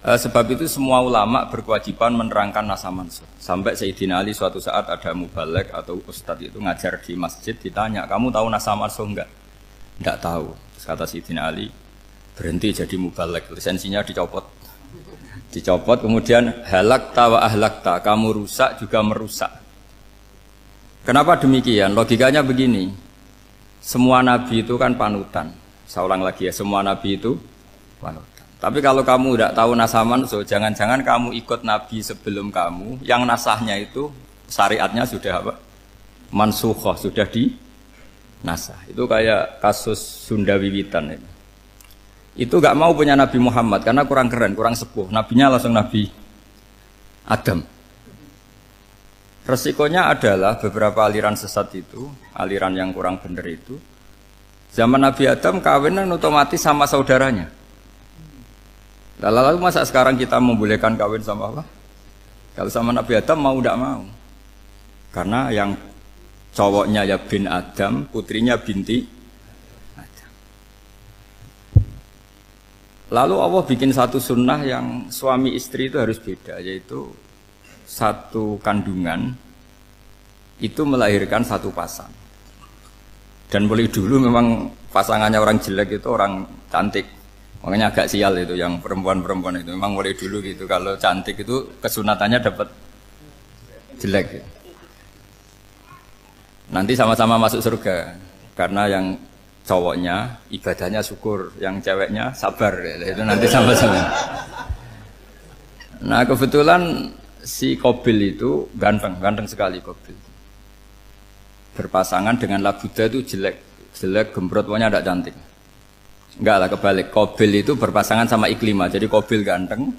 Sebab itu semua ulama berkewajiban menerangkan nasa mansuh. Sampai Sayyidina Ali suatu saat ada mubalek atau ustadz itu ngajar di masjid, ditanya, kamu tahu nasa mansuh enggak? Enggak tahu. Terus kata Sayyidina Ali, berhenti jadi mubalek, lisensinya dicopot. Dicopot, kemudian halakta wa ahlakta, kamu rusak juga merusak. Kenapa demikian? Logikanya begini, semua nabi itu kan panutan. Saya ulang lagi ya, semua nabi itu panutan. Tapi kalau kamu tidak tahu nasaman, so jangan-jangan kamu ikut nabi sebelum kamu, yang nasahnya itu syariatnya sudah apa? Mansukhoh, sudah di nasah. Itu kayak kasus Sunda Wiwitan itu. Itu gak mau punya Nabi Muhammad karena kurang keren, kurang sepuh. Nabinya langsung Nabi Adam. Resikonya adalah beberapa aliran sesat itu, aliran yang kurang benar itu, zaman Nabi Adam kawinan otomatis sama saudaranya. Lalu masa sekarang kita membolehkan kawin sama apa? Kalau sama Nabi Adam mau tidak mau. Karena yang cowoknya ya bin Adam, putrinya binti Adam. Lalu Allah bikin satu sunnah yang suami istri itu harus beda, yaitu satu kandungan itu melahirkan satu pasang. Dan mulai dulu memang pasangannya orang jelek itu orang cantik. Makanya agak sial itu yang perempuan-perempuan itu. Memang mulai dulu gitu. Kalau cantik itu kesunatannya dapat jelek. Nanti sama-sama masuk surga. Karena yang cowoknya ibadahnya syukur, yang ceweknya sabar. Itu nanti sama-sama. Nah kebetulan si Qabil itu ganteng sekali Qabil. Berpasangan dengan Labuda itu jelek gembrot, pokoknya tidak cantik. Enggak lah, kebalik. Qabil itu berpasangan sama Iklimah. Jadi Qabil ganteng,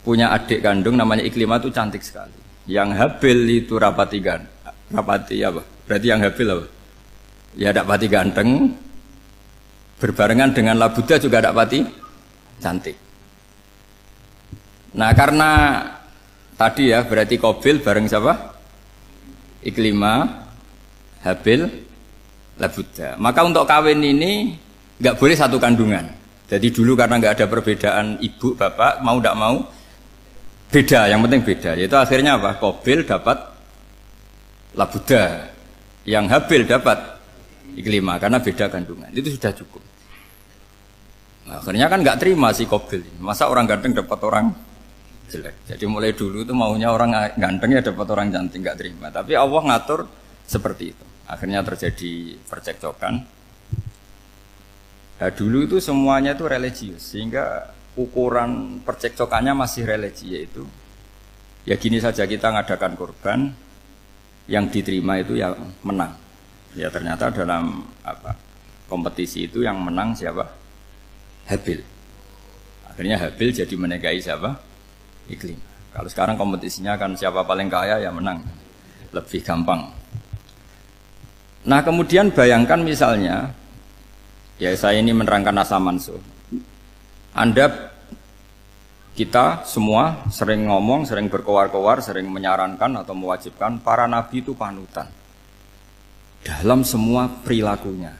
punya adik kandung namanya Iklimah itu cantik sekali. Yang Habil itu rapati apa? Berarti yang Habil apa? Ya dapati ganteng, berbarengan dengan Labuda juga dapati cantik. Nah karena tadi ya berarti Qabil bareng siapa? Iklimah, Habil, Labuda. Maka untuk kawin ini nggak boleh satu kandungan. Jadi dulu karena nggak ada perbedaan ibu bapak, mau tidak mau beda. Yang penting beda. Yaitu akhirnya apa? Qabil dapat Labuda, yang Habil dapat Iklimah karena beda kandungan. Itu sudah cukup. Nah, akhirnya kan nggak terima si Qabil. Masa orang ganteng dapat orang jelek. Jadi mulai dulu itu maunya orang ganteng ya dapat orang cantik, nggak terima. Tapi Allah ngatur seperti itu. Akhirnya terjadi percekcokan. Nah, dulu itu semuanya itu religius, sehingga ukuran percekcokannya masih religi, yaitu ya gini saja, kita ngadakan kurban, yang diterima itu ya menang. Ya ternyata dalam kompetisi itu yang menang siapa? Habil. Akhirnya Habil jadi menikahi siapa? Iklimah. Kalau sekarang kompetisinya kan siapa paling kaya ya menang, lebih gampang. Nah kemudian bayangkan misalnya, ya saya ini menerangkan asa mansuh. Kita semua sering ngomong, sering berkoar-koar, sering menyarankan atau mewajibkan para nabi itu panutan dalam semua perilakunya.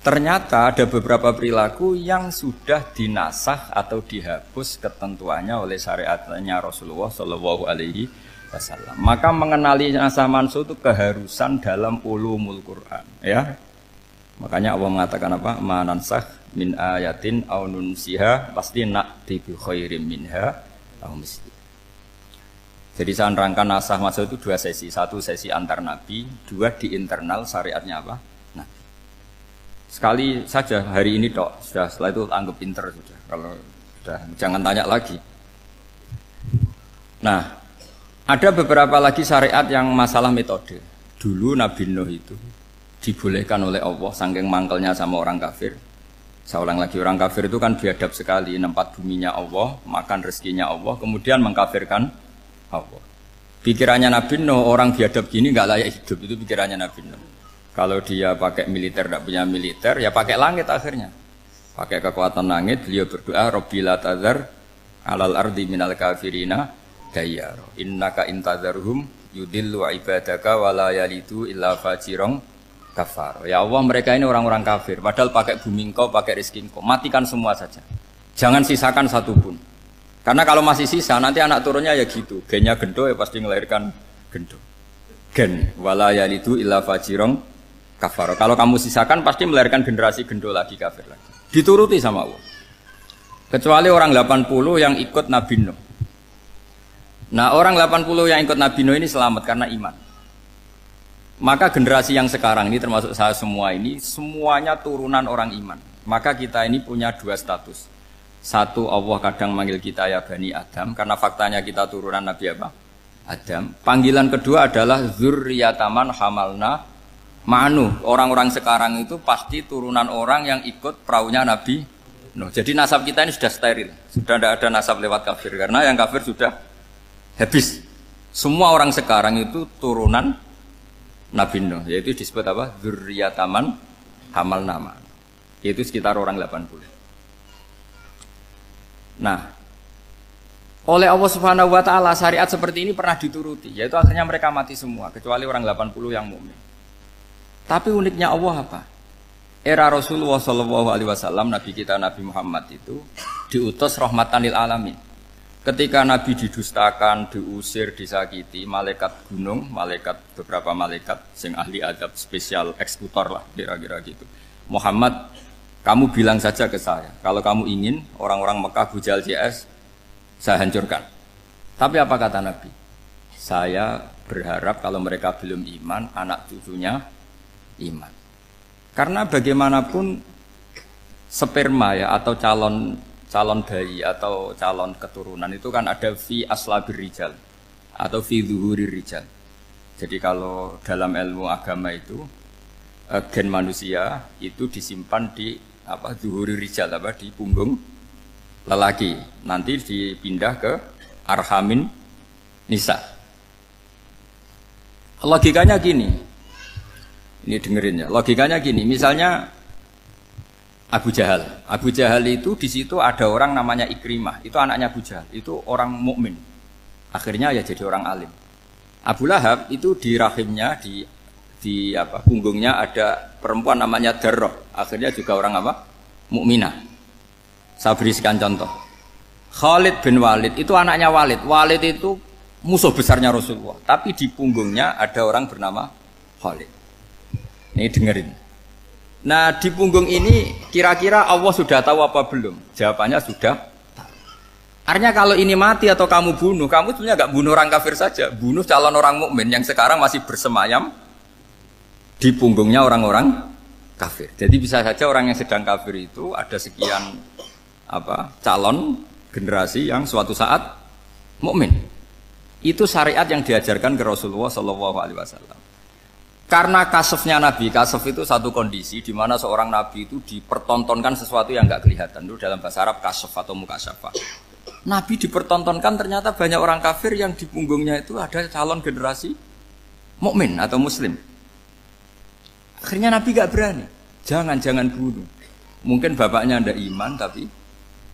Ternyata ada beberapa perilaku yang sudah dinasah atau dihapus ketentuannya oleh syariatnya Rasulullah Shallallahu Alaihi Wasallam. Maka mengenali nasah mansuh itu keharusan dalam ulumul Quran. Ya, makanya Allah mengatakan apa? Manansah min ayatin aw nunsiha pasti na'ti bi khairim minha aw misli. Jadi saya nerangkan nasah mansuh itu dua sesi. Satu sesi antar nabi, dua di internal syariatnya apa? Nabi. Sekali saja hari ini tok, sudah setelah itu anggap pinter sudah. Kalau sudah jangan tanya lagi. Nah, ada beberapa lagi syariat yang masalah metode. Dulu Nabi Nuh itu dibolehkan oleh Allah saking mangkelnya sama orang kafir. Saya ulang lagi, orang kafir itu kan biadab sekali, nempat buminya Allah, makan rezekinya Allah, kemudian mengkafirkan Allah. Pikirannya Nabi Nuh, orang biadab gini nggak layak hidup, itu pikirannya Nabi Nuh. Kalau dia pakai militer, tidak punya militer, ya pakai langit akhirnya. Pakai kekuatan langit, beliau berdoa, Rabbi la tadzar alal ardi minal kafirina dayyar. Innaka intadzarhum yudillu ibadaka wa la yalidu illa fajirong kafar. Ya Allah, mereka ini orang-orang kafir, padahal pakai bumi engkau, pakai rezeki engkau, matikan semua saja. Jangan sisakan satu pun. Karena kalau masih sisa, nanti anak turunnya ya gitu. Gennya gendo ya pasti melahirkan gendo. Gen wala yalidu illa fajirong kafar. Kalau kamu sisakan pasti melahirkan generasi gendo lagi, kafir lagi. Dituruti sama Allah. Kecuali orang 80 yang ikut Nabi Nuh. Nah, orang 80 yang ikut Nabi Nuh ini selamat karena iman. Maka generasi yang sekarang ini termasuk saya semua ini semuanya turunan orang iman. Maka kita ini punya dua status. Satu, Allah kadang manggil kita ya Bani Adam karena faktanya kita turunan Nabi apa? Adam. Panggilan kedua adalah zurriyataman hamalna ma'nu. Orang-orang sekarang itu pasti turunan orang yang ikut perahunya Nabi Nuh. Jadi nasab kita ini sudah steril. Sudah tidak ada nasab lewat kafir karena yang kafir sudah habis. Semua orang sekarang itu turunan Nabi Nuh, yaitu disebut apa? Zurriyataman hamalna ma'nu. Yaitu sekitar orang 80. Nah, oleh Allah Subhanahu wa taala syariat seperti ini pernah dituruti, yaitu akhirnya mereka mati semua kecuali orang 80 yang mukmin. Tapi uniknya Allah apa? Era Rasulullah Shallallahu Alaihi Wasallam, Nabi kita Nabi Muhammad itu diutus rahmatan lil alamin. Ketika Nabi didustakan, diusir, disakiti, malaikat gunung, beberapa malaikat sing ahli adab spesial eksekutor lah kira-kira gitu. Muhammad, kamu bilang saja ke saya, kalau kamu ingin orang-orang Mekah Bujal CS saya hancurkan. Tapi apa kata Nabi? Saya berharap kalau mereka belum iman, anak cucunya iman. Karena bagaimanapun sperma ya atau calon bayi atau calon keturunan itu kan ada fi aslabir rijal atau fi zuhurir rijal. Jadi kalau dalam ilmu agama itu gen manusia itu disimpan di zuhurir rijal di punggung lelaki. Nanti dipindah ke arhamin nisa. Logikanya gini. Ini dengerin ya. Logikanya gini, misalnya Abu Jahal. Abu Jahal itu di situ ada orang namanya Ikrimah. Itu anaknya Abu Jahal. Itu orang mukmin. Akhirnya ya jadi orang alim. Abu Lahab itu di rahimnya di punggungnya ada perempuan namanya Darroh. Akhirnya juga orang mukminah. Saya berikan contoh. Khalid bin Walid itu anaknya Walid. Walid itu musuh besarnya Rasulullah. Tapi di punggungnya ada orang bernama Khalid. Ini dengerin. Nah di punggung ini kira-kira Allah sudah tahu apa belum? Jawabannya sudah tahu. Artinya kalau ini mati atau kamu bunuh, kamu sebenarnya nggak bunuh orang kafir saja, bunuh calon orang mukmin yang sekarang masih bersemayam di punggungnya orang-orang kafir. Jadi bisa saja orang yang sedang kafir itu ada sekian calon generasi yang suatu saat mukmin. Itu syariat yang diajarkan ke Rasulullah SAW. Karena kasafnya Nabi, kasaf itu satu kondisi di mana seorang Nabi itu dipertontonkan sesuatu yang nggak kelihatan. Itu dalam bahasa Arab kasaf atau mukasyafa. Nabi dipertontonkan ternyata banyak orang kafir yang di punggungnya itu ada calon generasi mukmin atau muslim. Akhirnya Nabi nggak berani. Jangan bunuh. Mungkin bapaknya ada iman tapi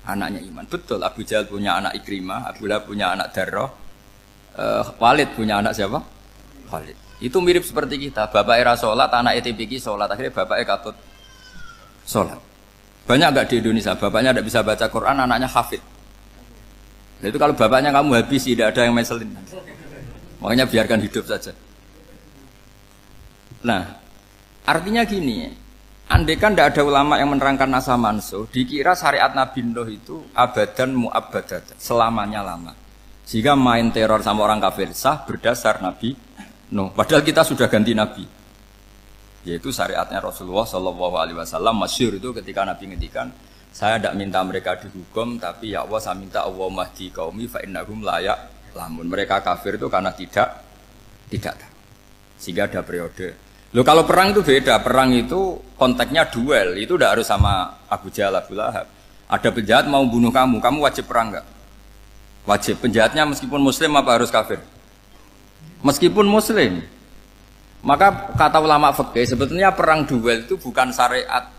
anaknya iman. Betul, Abu Jahal punya anak Ikrimah, Abu Lahab punya anak Darroh, Walid punya anak siapa? Khalid. Itu mirip seperti kita, bapak era sholat, anak ETPK sholat, akhirnya bapak katut sholat. Banyak enggak di Indonesia, bapaknya tidak bisa baca Quran, anaknya hafid. Itu kalau bapaknya kamu habis, tidak ada yang meselin. Makanya biarkan hidup saja. Nah, artinya gini, andaikan tidak ada ulama yang menerangkan nasa mansuh, dikira syariat Nabi Nuh itu abadan mu'abbadat, selamanya lama. Sehingga main teror sama orang kafir sah berdasar Nabi Nuh, padahal kita sudah ganti Nabi, yaitu syariatnya Rasulullah SAW. Masyhur itu ketika Nabi ngendikan, saya tidak minta mereka dihukum, tapi ya Allah saya minta Allah mahdi qaumi fa innahum layak lamun. Mereka kafir itu karena tidak tahu. Sehingga ada periode. Loh kalau perang itu beda, perang itu konteksnya duel, itu tidak harus sama Abu Jahal, Abu Lahab. Ada penjahat mau bunuh kamu wajib perang enggak? Wajib. Penjahatnya meskipun muslim apa harus kafir? Meskipun muslim. Maka kata ulama fikih sebetulnya perang duel itu bukan syariat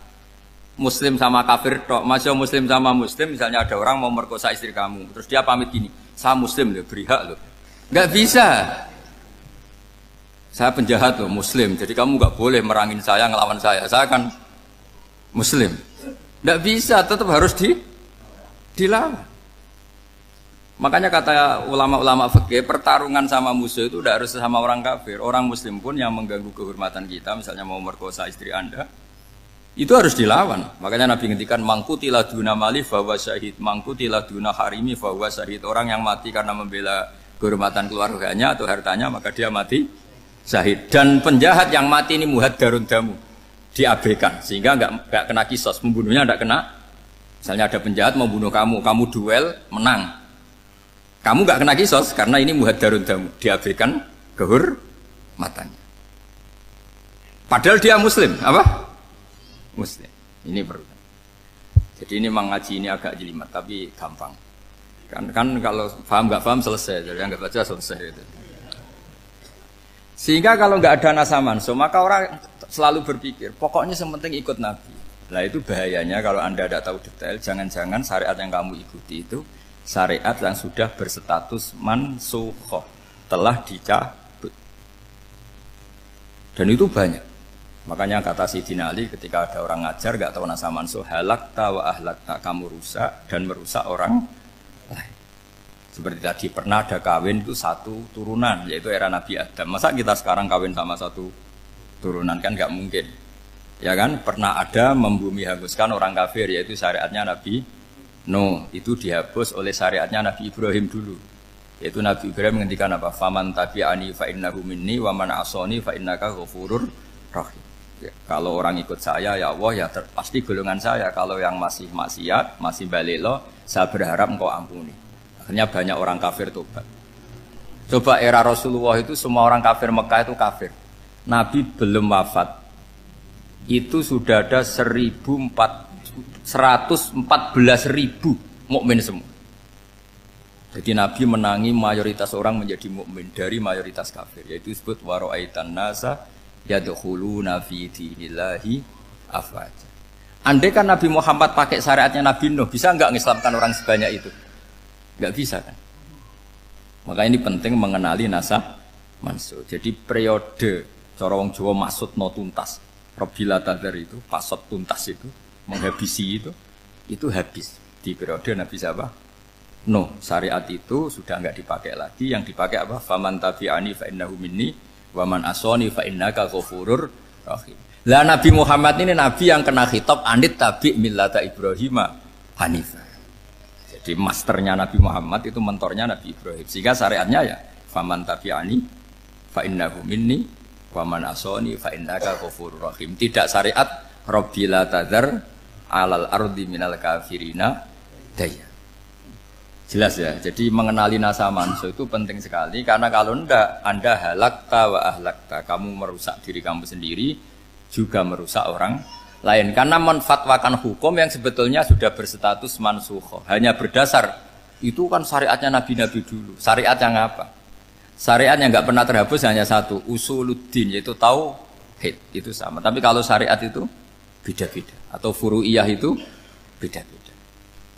muslim sama kafir tok. Masih muslim sama muslim, misalnya ada orang mau merkosa istri kamu, terus dia pamit gini, saya muslim loh, beri hak loh. Enggak bisa. Saya penjahat loh, muslim, jadi kamu enggak boleh merangin saya, ngelawan saya kan muslim. Enggak bisa, tetap harus dilawan. Makanya kata ulama-ulama fikih, pertarungan sama musuh itu tidak harus sama orang kafir. Orang muslim pun yang mengganggu kehormatan kita, misalnya mau merkosa istri Anda, itu harus dilawan. Makanya Nabi ngendikan mangkutila duna mali fahuwa syahid, mangkutila duna harimi fahuwa syahid. Orang yang mati karena membela kehormatan keluarganya atau hartanya, maka dia mati syahid. Dan penjahat yang mati ini muhaddarun damu, diabaikan sehingga enggak kena kisos, membunuhnya enggak kena. Misalnya ada penjahat mau bunuh kamu duel menang. Kamu nggak kena kisos karena ini muhaddarun damu, diabaikan kehormatannya. Padahal dia muslim, apa? Muslim. Ini perlu. Jadi ini mengaji ini agak jelimet, tapi gampang. Kan kalau paham nggak paham selesai, jadi nggak baca selesai itu. Sehingga kalau nggak ada nasa mansuh, maka orang selalu berpikir, pokoknya sementing ikut Nabi. Nah itu bahayanya kalau Anda tidak tahu detail, jangan-jangan syariat yang kamu ikuti itu syariat yang sudah berstatus mansukhoh, telah dicabut. Dan itu banyak. Makanya kata Sayyidina Ali ketika ada orang ngajar gak tahu nasa mansuh, halakta wa ahlakta, kamu rusak dan merusak orang lain. Seperti tadi pernah ada kawin itu satu turunan, yaitu era Nabi Adam. Masa kita sekarang kawin sama satu turunan, kan gak mungkin. Ya kan, pernah ada membumi hanguskan orang kafir, yaitu syariatnya Nabi Nuh, itu dihapus oleh syariatnya Nabi Ibrahim dulu. Yaitu Nabi Ibrahim menghentikan apa? Faman tabi'ani fa innahu minni wa man asani fa innaka ghafurur rahim. Ya, kalau orang ikut saya ya Allah ya pasti golongan saya. Kalau yang masih maksiat, masih balelo, saya berharap engkau ampuni. Akhirnya banyak orang kafir tobat. Coba era Rasulullah itu semua orang kafir Mekah itu kafir. Nabi belum wafat. Itu sudah ada 114.000 mukmin semua. Jadi Nabi menangi mayoritas orang menjadi mukmin dari mayoritas kafir, yaitu disebut wara'aitan nasa yadkhuluna fi dinillahi afwaja. Andai kan Nabi Muhammad pakai syariatnya Nabi Nuh, bisa enggak mengislamkan orang sebanyak itu? Enggak bisa kan? Maka ini penting mengenali nasah mansukh. Jadi periode cara wong Jawa maksud no tuntas. Robila tadar itu, pasot tuntas itu, menghabisi itu habis di periode Nabi siapa? No, syariat itu sudah enggak dipakai lagi. Yang dipakai apa? Faman tabi'ani fa innahu minni wa man asani fa innaka ghafurur rahim. Lah Nabi Muhammad ini nabi yang kena khitab anit tabi' millata Ibrahim hanifah. Jadi masternya Nabi Muhammad itu mentornya Nabi Ibrahim. Sehingga syariatnya ya faman tabi'ani fa innahu minni wa man asani fa innaka ghafurur rahim. Tidak syariat rabbila tadzar alal ardi minal kafirina daya. Jelas ya, jadi mengenali nasa mansukh itu penting sekali. Karena kalau tidak, Anda halakta wa ahlakta, kamu merusak diri kamu sendiri, juga merusak orang lain. Karena menfatwakan hukum yang sebetulnya sudah berstatus mansukh, hanya berdasar, itu kan syariatnya nabi-nabi dulu. Syariat yang apa? Syariat yang nggak pernah terhapus hanya satu, usuluddin, yaitu tauhid, itu sama. Tapi kalau syariat itu beda-beda, atau furu'iyah itu beda-beda.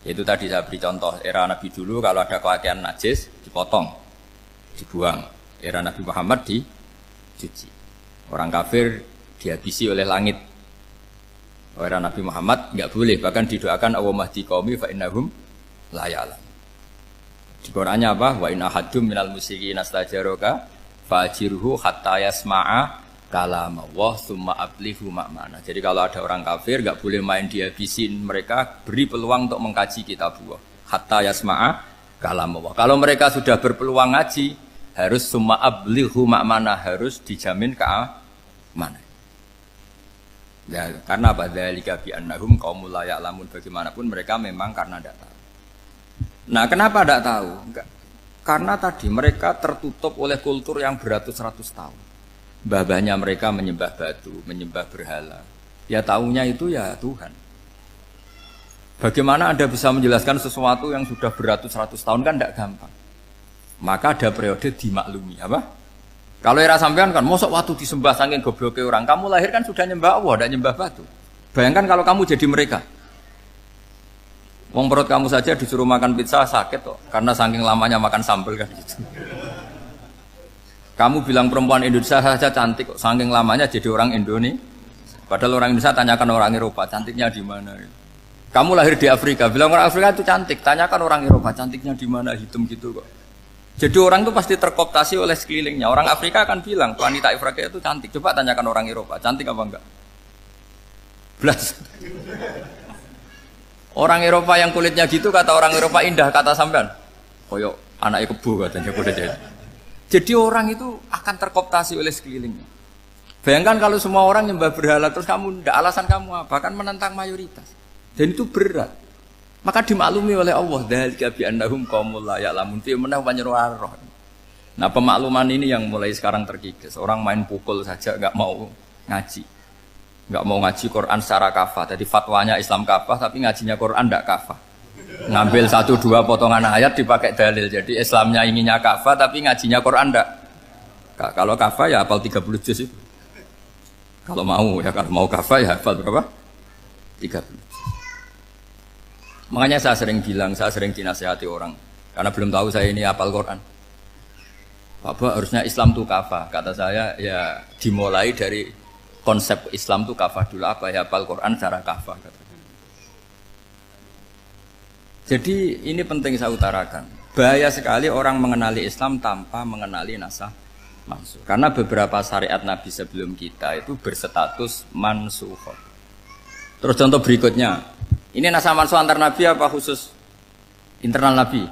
Itu tadi saya beri contoh, era Nabi dulu kalau ada pakaian najis dipotong, dibuang. Era Nabi Muhammad dicuci. Orang kafir dihabisi oleh langit. Era Nabi Muhammad enggak boleh, bahkan didoakan Allahumma hdi qaumi fa innahum la ya'lamun. Di Qur'annya apa? Wa in ahadum minal musyrikin astajaraka fa'jirhu hatta yasma'a kalam Allah summa ablihu makmana. Jadi kalau ada orang kafir enggak boleh main dihabisin mereka, beri peluang untuk mengkaji kitabullah hatta yasma'a kalam Allah. Kalau mereka sudah berpeluang ngaji, harus summa ablihu makmana, harus dijamin keamanan. Ya, karena apa? Dzalika bi annahum qaumul la ya'lamun. Bagaimanapun mereka memang karena tidak tahu. Nah, kenapa tidak tahu? Enggak. Karena tadi mereka tertutup oleh kultur yang beratus-ratus tahun. Mbah-mbahnya mereka menyembah batu, menyembah berhala. Ya taunya itu ya Tuhan. Bagaimana Anda bisa menjelaskan sesuatu yang sudah beratus-ratus tahun kan tidak gampang. Maka ada periode dimaklumi, apa? Kalau era sampean kan, mosok waktu disembah saking gobloknya orang, kamu lahir kan sudah nyembah Allah, tidak nyembah batu. Bayangkan kalau kamu jadi mereka. Wong perut kamu saja disuruh makan pizza sakit kok, karena saking lamanya makan sambal kan gitu. Kamu bilang perempuan Indonesia saja cantik kok, saking lamanya jadi orang Indonesia. Padahal orang Indonesia tanyakan orang Eropa, cantiknya di mana? Kamu lahir di Afrika, bilang orang Afrika itu cantik, tanyakan orang Eropa, cantiknya di mana? Hitam gitu kok. Jadi orang itu pasti terkooptasi oleh sekelilingnya. Orang Afrika akan bilang wanita Afrika itu cantik. Coba tanyakan orang Eropa, cantik apa enggak? Belas. Orang Eropa yang kulitnya gitu kata orang Eropa indah, kata sampean. Koyok anaknya kebo katanya kuda jadi. Jadi orang itu akan terkooptasi oleh sekelilingnya. Bayangkan kalau semua orang nyembah berhala terus kamu tidak, alasan kamu apa? Kan menentang mayoritas. Dan itu berat. Maka dimaklumi oleh Allah. Dzalika bi annahum qaumul la ya'lamun. Fi manah panyeruarah. Nah, pemakluman ini yang mulai sekarang terkikis. Orang main pukul saja enggak mau ngaji. Enggak mau ngaji Quran secara kafah. Jadi fatwanya Islam kafah tapi ngajinya Quran enggak kafah. Ngambil 1-2 potongan ayat dipakai dalil. Jadi Islamnya inginnya kafah tapi ngajinya Quran enggak. Kalau kafah ya hafal 30 juz itu. Kalau mau ya, kalau mau kafah ya hafal berapa? 30. Makanya saya sering bilang, saya sering dinasihati orang karena belum tahu saya ini hafal Quran. Bapak harusnya Islam itu kafah. Kata saya ya dimulai dari konsep Islam itu kafah dulu, apa ya hafal Quran secara kafah. Jadi ini penting saya utarakan. Bahaya sekali orang mengenali Islam tanpa mengenali nasah mansukh. Karena beberapa syariat Nabi sebelum kita itu berstatus mansukh. Terus contoh berikutnya, ini nasah mansukh antar Nabi apa khusus internal Nabi?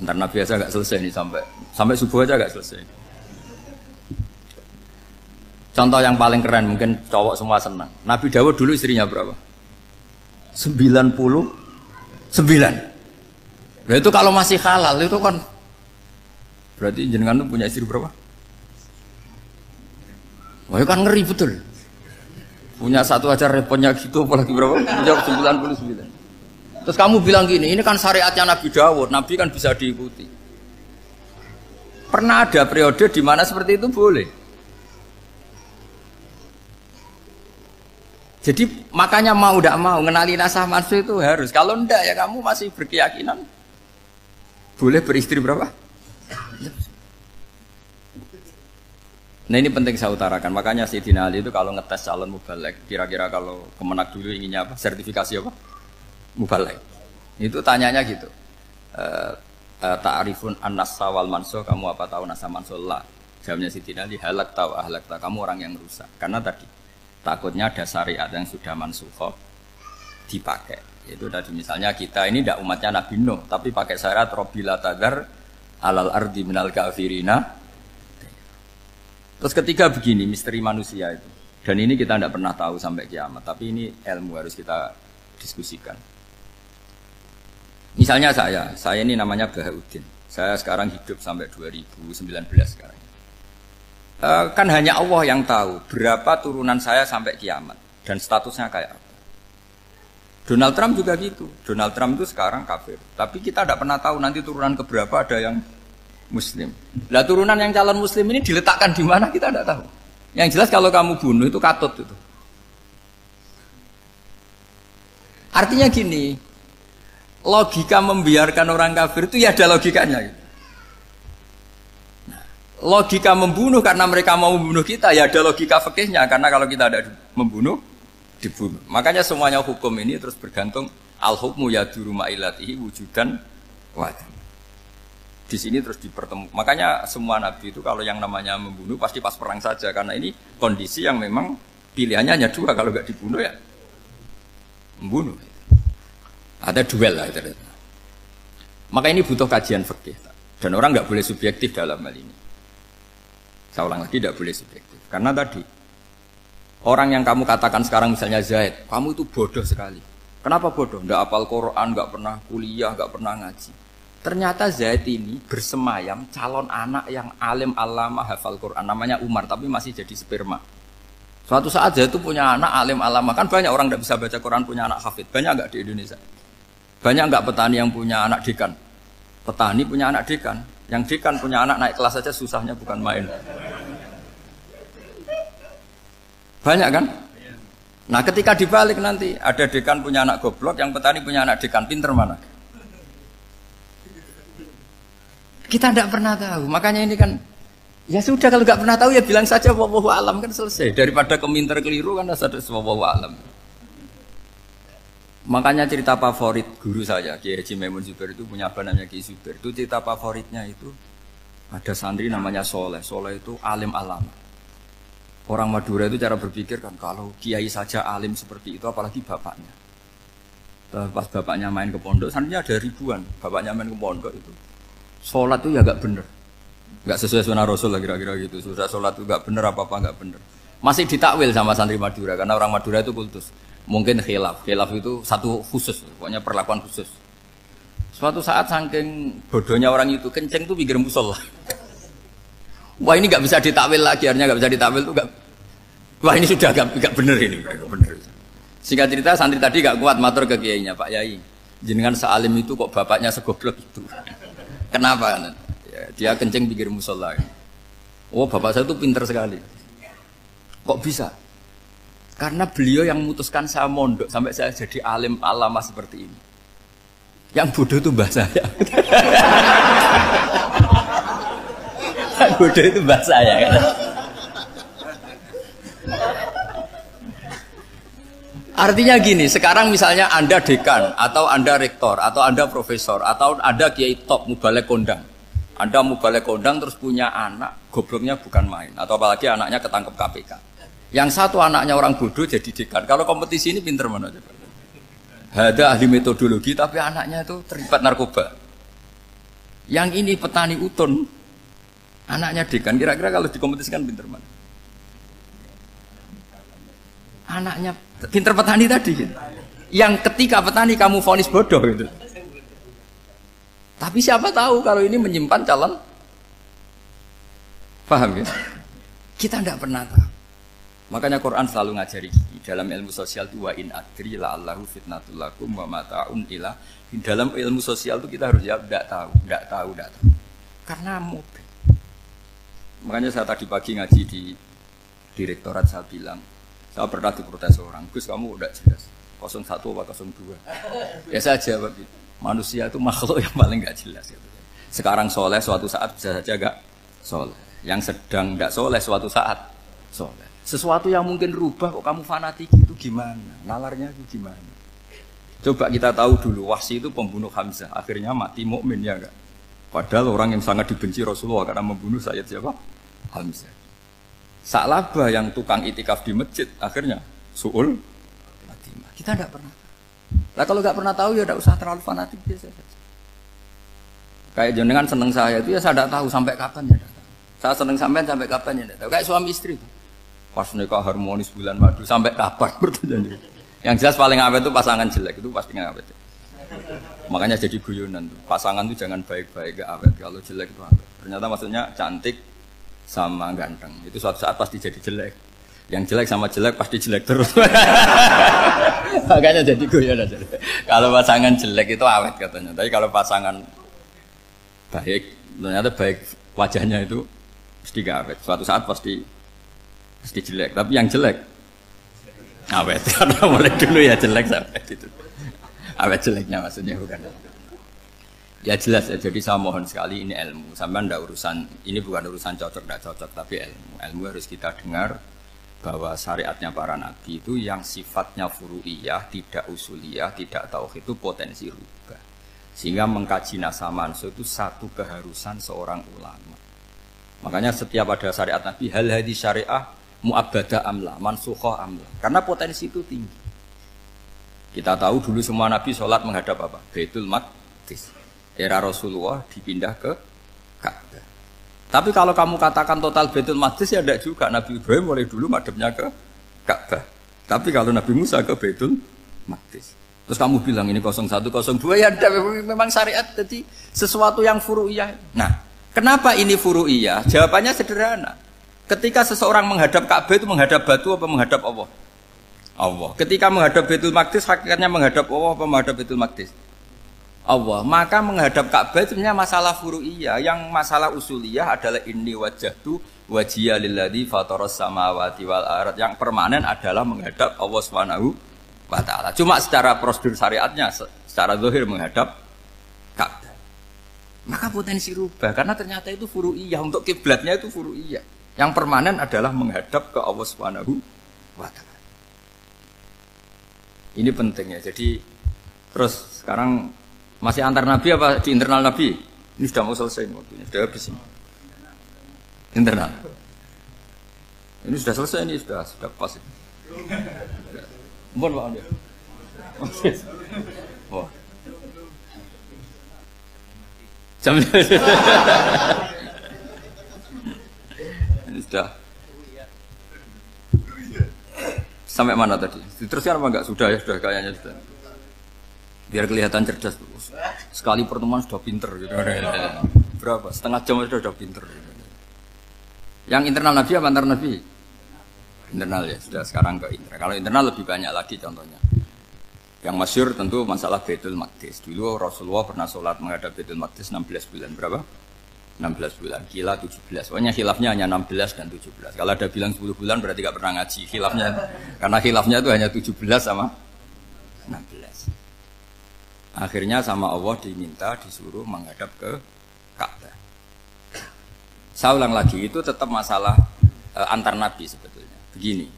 Ntar Nabi aja gak selesai nih sampai subuh aja gak selesai. Contoh yang paling keren mungkin cowok semua senang. Nabi Dawud dulu istrinya berapa? 99. Nah itu kalau masih halal itu kan berarti jenengan tuh punya istri berapa? Wah itu kan ngeri betul. Punya satu aja repotnya gitu apalagi berapa? Punya 99. Terus kamu bilang gini, ini kan syariatnya Nabi Dawud, Nabi kan bisa diikuti. Pernah ada periode di mana seperti itu boleh. Jadi makanya mau tidak mau ngenali nasah mansuh itu harus. Kalau enggak ya kamu masih berkeyakinan boleh beristri berapa? Nah ini penting saya utarakan. Makanya Sayyidina Ali itu kalau ngetes calon mubalek, kira-kira kalau Kemenak dulu inginnya apa? Sertifikasi apa? Mubalek. Itu tanyanya gitu. Ta'rifun an-nassa wal mansuh, kamu apa tahu nasa mansuh? La. Jawabnya Sayyidina Ali, halak tahu ahlak tahu, kamu orang yang rusak. Karena tadi takutnya ada syariat yang sudah mansukhoh dipakai. Itu tadi misalnya kita ini tidak umatnya Nabi Nuh, tapi pakai syarat Robbila tadar alal ardi minal kafirina. Terus ketiga begini, misteri manusia itu. Dan ini kita tidak pernah tahu sampai kiamat, tapi ini ilmu harus kita diskusikan. Misalnya saya ini namanya Bahauddin. Saya sekarang hidup sampai 2019 sekarang. Kan hanya Allah yang tahu berapa turunan saya sampai kiamat dan statusnya kayak apa. Donald Trump juga gitu. Donald Trump itu sekarang kafir, tapi kita tidak pernah tahu nanti turunan keberapa ada yang Muslim. Lah turunan yang calon Muslim ini diletakkan di mana kita tidak tahu. Yang jelas kalau kamu bunuh itu katut itu. Artinya gini, logika membiarkan orang kafir itu ya ada logikanya. Gitu. Logika membunuh karena mereka mau membunuh kita ya ada logika fikihnya, karena kalau kita ada membunuh dibunuh. Makanya semuanya hukum ini terus bergantung al-hukmu yaduru ma'ilatihi wujudan wa'adam. Di sini terus dipertemukan. Makanya semua nabi itu kalau yang namanya membunuh pasti pas perang saja, karena ini kondisi yang memang pilihannya hanya dua, kalau nggak dibunuh ya membunuh. Ada duel lah itu. Maka ini butuh kajian fikih dan orang nggak boleh subjektif dalam hal ini. Saya ulang lagi, tidak boleh subjektif. Karena tadi, orang yang kamu katakan sekarang misalnya Zaid, kamu itu bodoh sekali. Kenapa bodoh? Nggak hafal Quran, nggak pernah kuliah, nggak pernah ngaji. Ternyata Zaid ini bersemayam calon anak yang alim alama hafal Quran. Namanya Umar, tapi masih jadi sperma. Suatu saat Zaid itu punya anak alim alama. Kan banyak orang nggak bisa baca Quran punya anak hafid. Banyak nggak di Indonesia? Banyak nggak petani yang punya anak dekan? Petani punya anak dekan. Yang dekan punya anak naik kelas saja susahnya bukan main. Banyak kan? Nah ketika dibalik nanti ada dekan punya anak goblok, yang petani punya anak dekan pinter mana? Kita tidak pernah tahu. Makanya ini kan ya sudah, kalau nggak pernah tahu ya bilang saja wallahu alam, kan selesai. Daripada keminter keliru kan ada wallahu alam. Makanya cerita favorit guru saya, Kiai Haji Maimun Zubair itu punya apa namanya Kiai Zubair. Itu cerita favoritnya itu ada santri namanya Soleh. Soleh itu alim alama. Orang Madura itu cara berpikir kan kalau kiai saja alim seperti itu, apalagi bapaknya. Pas bapaknya main ke pondok, santrinya ada ribuan. Bapaknya main ke pondok itu, sholat itu ya nggak bener, nggak sesuai sunnah Rasul lah kira-kira gitu. Sudah sholat itu nggak bener, apa-apa nggak bener. Masih ditakwil sama santri Madura karena orang Madura itu kultus. Mungkin khilaf itu satu khusus, pokoknya perlakuan khusus. Suatu saat saking bodohnya orang itu, kenceng tuh pinggir musola. Wah ini nggak bisa ditakwil lagi, akhirnya nggak bisa ditakwil tuh nggak. Wah ini sudah nggak bener ini, nggak bener. Singkat cerita santri tadi nggak kuat matur ke kiainya, Pak Yai, jenengan sealim itu kok bapaknya segoblok itu. Kenapa? Ya, dia kenceng pinggir musola. Oh bapak saya tuh pinter sekali. Kok bisa? Karena beliau yang memutuskan saya mondok sampai saya jadi alim alama seperti ini. Yang bodoh itu mbah saya. Yang bodoh itu mbah saya. Artinya gini, sekarang misalnya Anda dekan, atau Anda rektor, atau Anda profesor, atau Anda kiai top, mubalek kondang. Anda mubalek kondang terus punya anak, gobloknya bukan main. Atau apalagi anaknya ketangkep KPK. Yang satu anaknya orang bodoh jadi dekan. Kalau kompetisi ini pinter mana coba? Ada ahli metodologi tapi anaknya itu terlibat narkoba. Yang ini petani utun, anaknya dekan. Kira-kira kalau dikompetisikan pinter mana? Anaknya pinter petani tadi. Gitu. Yang ketika petani kamu vonis bodoh gitu. Tapi siapa tahu kalau ini menyimpan calon. Paham ya? Kita tidak pernah tahu. Makanya Quran selalu ngajari dalam ilmu sosial itu wa in adri la allahu fitnatul lakum wa mata'un ila. Dalam ilmu sosial itu kita harus jawab tidak tahu. Karena mobil. Makanya saya tadi pagi ngaji di direktorat saya bilang, saya pernah diprotes orang, Gus kamu udah jelas 01 apa 02. Ya saya jawab gitu. Manusia itu makhluk yang paling nggak jelas. Gitu. Sekarang soleh suatu saat bisa saja nggak soleh. Yang sedang nggak soleh suatu saat soleh. Sesuatu yang mungkin rubah kok kamu fanatik itu gimana? Nalarnya itu gimana? Coba kita tahu dulu Wahsy itu pembunuh Hamzah, akhirnya mati mukmin ya enggak? Padahal orang yang sangat dibenci Rasulullah karena membunuh Sayyid siapa? Hamzah. Sa'labah yang tukang itikaf di masjid akhirnya su'ul khatimah. Kita tidak pernah. Lah kalau nggak pernah tahu ya tidak usah terlalu fanatik biasa saja. Kayak jenengan seneng saya itu ya saya tidak tahu sampai kapan ya. Saya seneng sampean sampai kapan ya tidak tahu. Kayak suami istri itu. Pas nikah harmonis bulan madu sampai kapan berarti. Yang jelas paling awet itu pasangan jelek itu pasti nggak awet. Makanya jadi guyonan tuh. Pasangan itu jangan baik-baik gak awet. Kalau jelek itu awet. Ternyata maksudnya cantik sama ganteng. Itu suatu saat pasti jadi jelek. Yang jelek sama jelek pasti jelek terus. Makanya jadi guyonan. Kalau pasangan jelek itu awet katanya. Tapi kalau pasangan baik, ternyata baik wajahnya itu pasti gak awet. Suatu saat pasti jelek. Tapi yang jelek awet, karena mulai dulu ya jelek sampai itu. Awet jeleknya maksudnya bukan. Ya jelas ya, jadi saya mohon sekali ini ilmu. Sampai ndak urusan, ini bukan urusan cocok ndak cocok, tapi ilmu. Ilmu harus kita dengar bahwa syariatnya para nabi itu yang sifatnya furu'iyah, tidak usuliyah, tidak tauhid itu potensi rubah. Sehingga mengkaji nasah mansuh itu satu keharusan seorang ulama. Makanya setiap ada syariat nabi, hal hadis syariah mu'abbadah amla, mansukhoh amla. Karena potensi itu tinggi. Kita tahu dulu semua nabi sholat menghadap apa? Baitul Maqdis. Era Rasulullah dipindah ke Ka'bah. Tapi kalau kamu katakan total Baitul Maqdis ya tidak juga. Nabi Ibrahim mulai dulu madhabnya ke Ka'bah. Tapi kalau Nabi Musa ke Baitul Maqdis. Terus kamu bilang ini 01, 02 ya memang syariat jadi sesuatu yang furu'iyah. Nah, kenapa ini furu'iyah? Jawabannya sederhana. Ketika seseorang menghadap Ka'bah itu menghadap batu apa menghadap Allah? Allah. Ketika menghadap Baitul Maqdis hakikatnya menghadap Allah apa menghadap Baitul Maqdis? Allah. Maka menghadap Ka'bah itu sebenarnya masalah furu'iyah. Yang masalah usuliyah adalah inni wajjahtu wajhiya lilladzi fataras samawati wal ardh. Yang permanen adalah menghadap Allah Subhanahu wa taala. Cuma secara prosedur syariatnya secara zahir menghadap Ka'bah. Maka potensi rubah karena ternyata itu furu'iyah. Untuk kiblatnya itu furu'iyah. Yang permanen adalah menghadap ke Allah Subhanahu wa taala. Ini pentingnya. Jadi terus sekarang masih antar nabi apa di internal nabi? Ini sudah mau selesai waktunya, sudah habis ini. Internal. Ini sudah selesai ini sudah pas ini. Mohon Pak Andi. Wah. Jam sudah sampai mana tadi? Diteruskan apa enggak? Sudah ya, sudah kayaknya sudah. Biar kelihatan cerdas terus. Sekali pertemuan sudah pinter gitu. Berapa? Setengah jam sudah pinter. Yang internal nabi apa antar nabi? Internal ya, sudah sekarang ke internal. Kalau internal lebih banyak lagi contohnya. Yang masyhur tentu masalah Baitul Maqdis. Dulu Rasulullah pernah sholat menghadap Baitul Maqdis 16 bulan. Berapa? 16 bulan, kila 17. Pokoknya khilafnya hanya 16 dan 17. Kalau ada bilang 10 bulan berarti gak pernah ngaji. Khilafnya, karena khilafnya itu hanya 17 sama 16. Akhirnya sama Allah diminta, disuruh menghadap ke Ka'bah. Saya ulang lagi, itu tetap masalah antar nabi sebetulnya. Begini,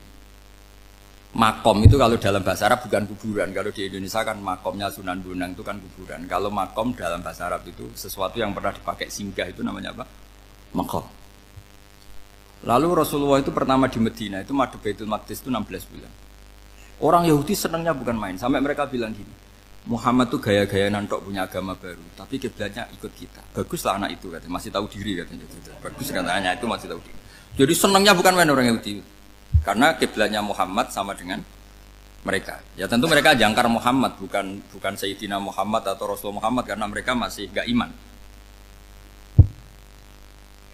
makom itu kalau dalam bahasa Arab bukan kuburan. Kalau di Indonesia kan makomnya Sunan Bonang itu kan kuburan. Kalau makom dalam bahasa Arab itu sesuatu yang pernah dipakai singgah itu namanya apa? Makom. Lalu Rasulullah itu pertama di Medina itu madhab Baitul Maqdis itu 16 bulan. Orang Yahudi senangnya bukan main. Sampai mereka bilang gini, Muhammad tuh gaya-gaya nantok punya agama baru, tapi kiblatnya ikut kita. Baguslah anak itu katanya, masih tahu diri katanya. Bagus katanya itu masih tahu diri. Jadi senangnya bukan main orang Yahudi, karena kiblatnya Muhammad sama dengan mereka. Ya tentu mereka jangkar Muhammad, bukan Sayyidina Muhammad atau Rasul Muhammad, karena mereka masih gak iman.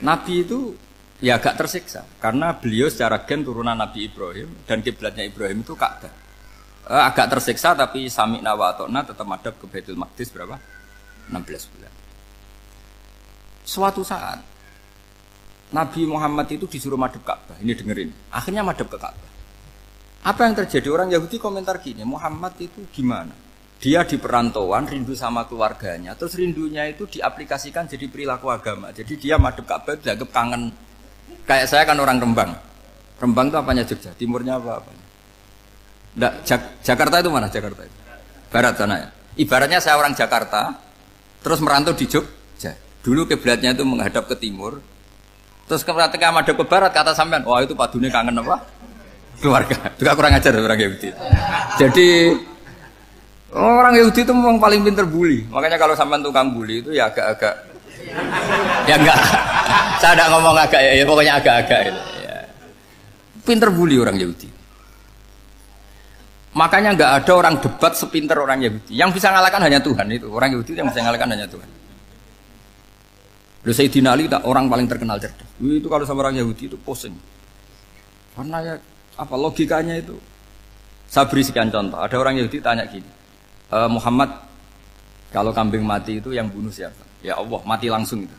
Nabi itu ya agak tersiksa, karena beliau secara gen turunan Nabi Ibrahim dan kiblatnya Ibrahim itu Ka'bah. Agak tersiksa tapi sami'na wa ata'na tetap madhab ke Baitul Maqdis berapa? 16 bulan. Suatu saat Nabi Muhammad itu disuruh madhab Ka'bah. Ini dengerin. Akhirnya madhab ke Ka'bah. Apa yang terjadi? Orang Yahudi komentar gini, Muhammad itu gimana? Dia di perantauan rindu sama keluarganya, terus rindunya itu diaplikasikan jadi perilaku agama. Jadi dia madhab Ka'bah dianggap kangen. Kayak saya kan orang Rembang. Rembang itu apanya Jogja? Timurnya apa? Nggak, Jakarta itu mana Jakarta itu? Barat sana ya. Ibaratnya saya orang Jakarta, terus merantau di Jogja. Dulu kiblatnya itu menghadap ke timur, terus ketika madhab ke barat kata sampean, wah itu padunya kangen apa? Keluarga. Juga kurang ajar orang Yahudi. Jadi orang Yahudi itu memang paling pinter bully. Makanya kalau sampean tukang bully itu ya agak-agak, ya enggak. Saya tidak ngomong agak ya pokoknya agak-agak. Ya. Pinter bully orang Yahudi. Makanya nggak ada orang debat sepinter orang Yahudi. Yang bisa ngalahkan hanya Tuhan itu. Orang Yahudi yang bisa ngalahkan hanya Tuhan. Sayyidina Ali orang paling terkenal cerdas. Itu kalau sama orang Yahudi itu pusing. Karena ya apa logikanya itu. Saya beri sekian contoh. Ada orang Yahudi tanya gini, Muhammad, kalau kambing mati itu yang bunuh siapa? Ya Allah, mati langsung itu.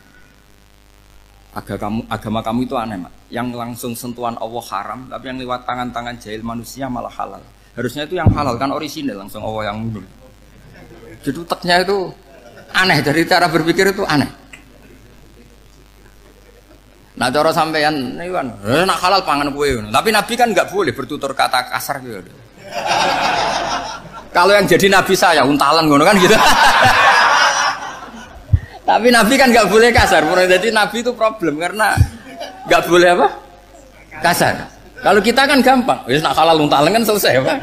Agama kamu itu aneh, Mak. Yang langsung sentuhan Allah haram, tapi yang lewat tangan-tangan jahil manusia malah halal. Harusnya itu yang halal kan orisinil langsung Allah yang mundur. Jadi uteknya itu aneh, dari cara berpikir itu aneh. Nah cara sampean ini kan, nak halal pangan kue. Tapi Nabi kan nggak boleh bertutur kata kasar gitu. Kalau yang jadi Nabi saya untalan ngono kan gitu. Tapi Nabi kan nggak boleh kasar. Jadi Nabi itu problem karena nggak boleh apa? Kasar. Kalau kita kan gampang, wis nak halal untalan kan selesai, Pak.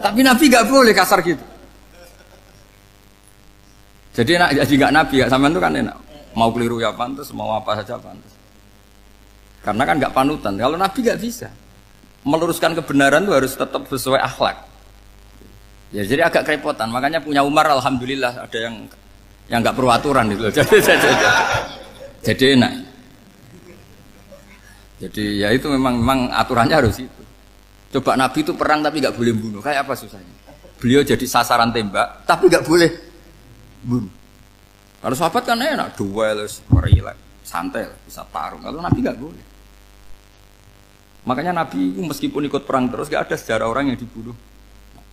Tapi Nabi nggak boleh kasar gitu. Jadi enak jadi nggak Nabi, nggak sampean itu kan enak. Mau keliru ya pantas, mau apa saja pantas. Karena kan nggak panutan. Kalau Nabi nggak bisa. Meluruskan kebenaran itu harus tetap sesuai akhlak. Ya jadi agak kerepotan. Makanya punya Umar alhamdulillah ada yang nggak perlu aturan gitu. Jadi enak. Jadi ya itu memang aturannya harus itu. Coba Nabi itu perang tapi nggak boleh bunuh. Kayak apa susahnya? Beliau jadi sasaran tembak tapi nggak boleh bunuh. Kalau sahabat kan enak, duel, relax, santai, bisa tarung. Kalau Nabi nggak boleh. Makanya Nabi meskipun ikut perang terus nggak ada sejarah orang yang dibunuh.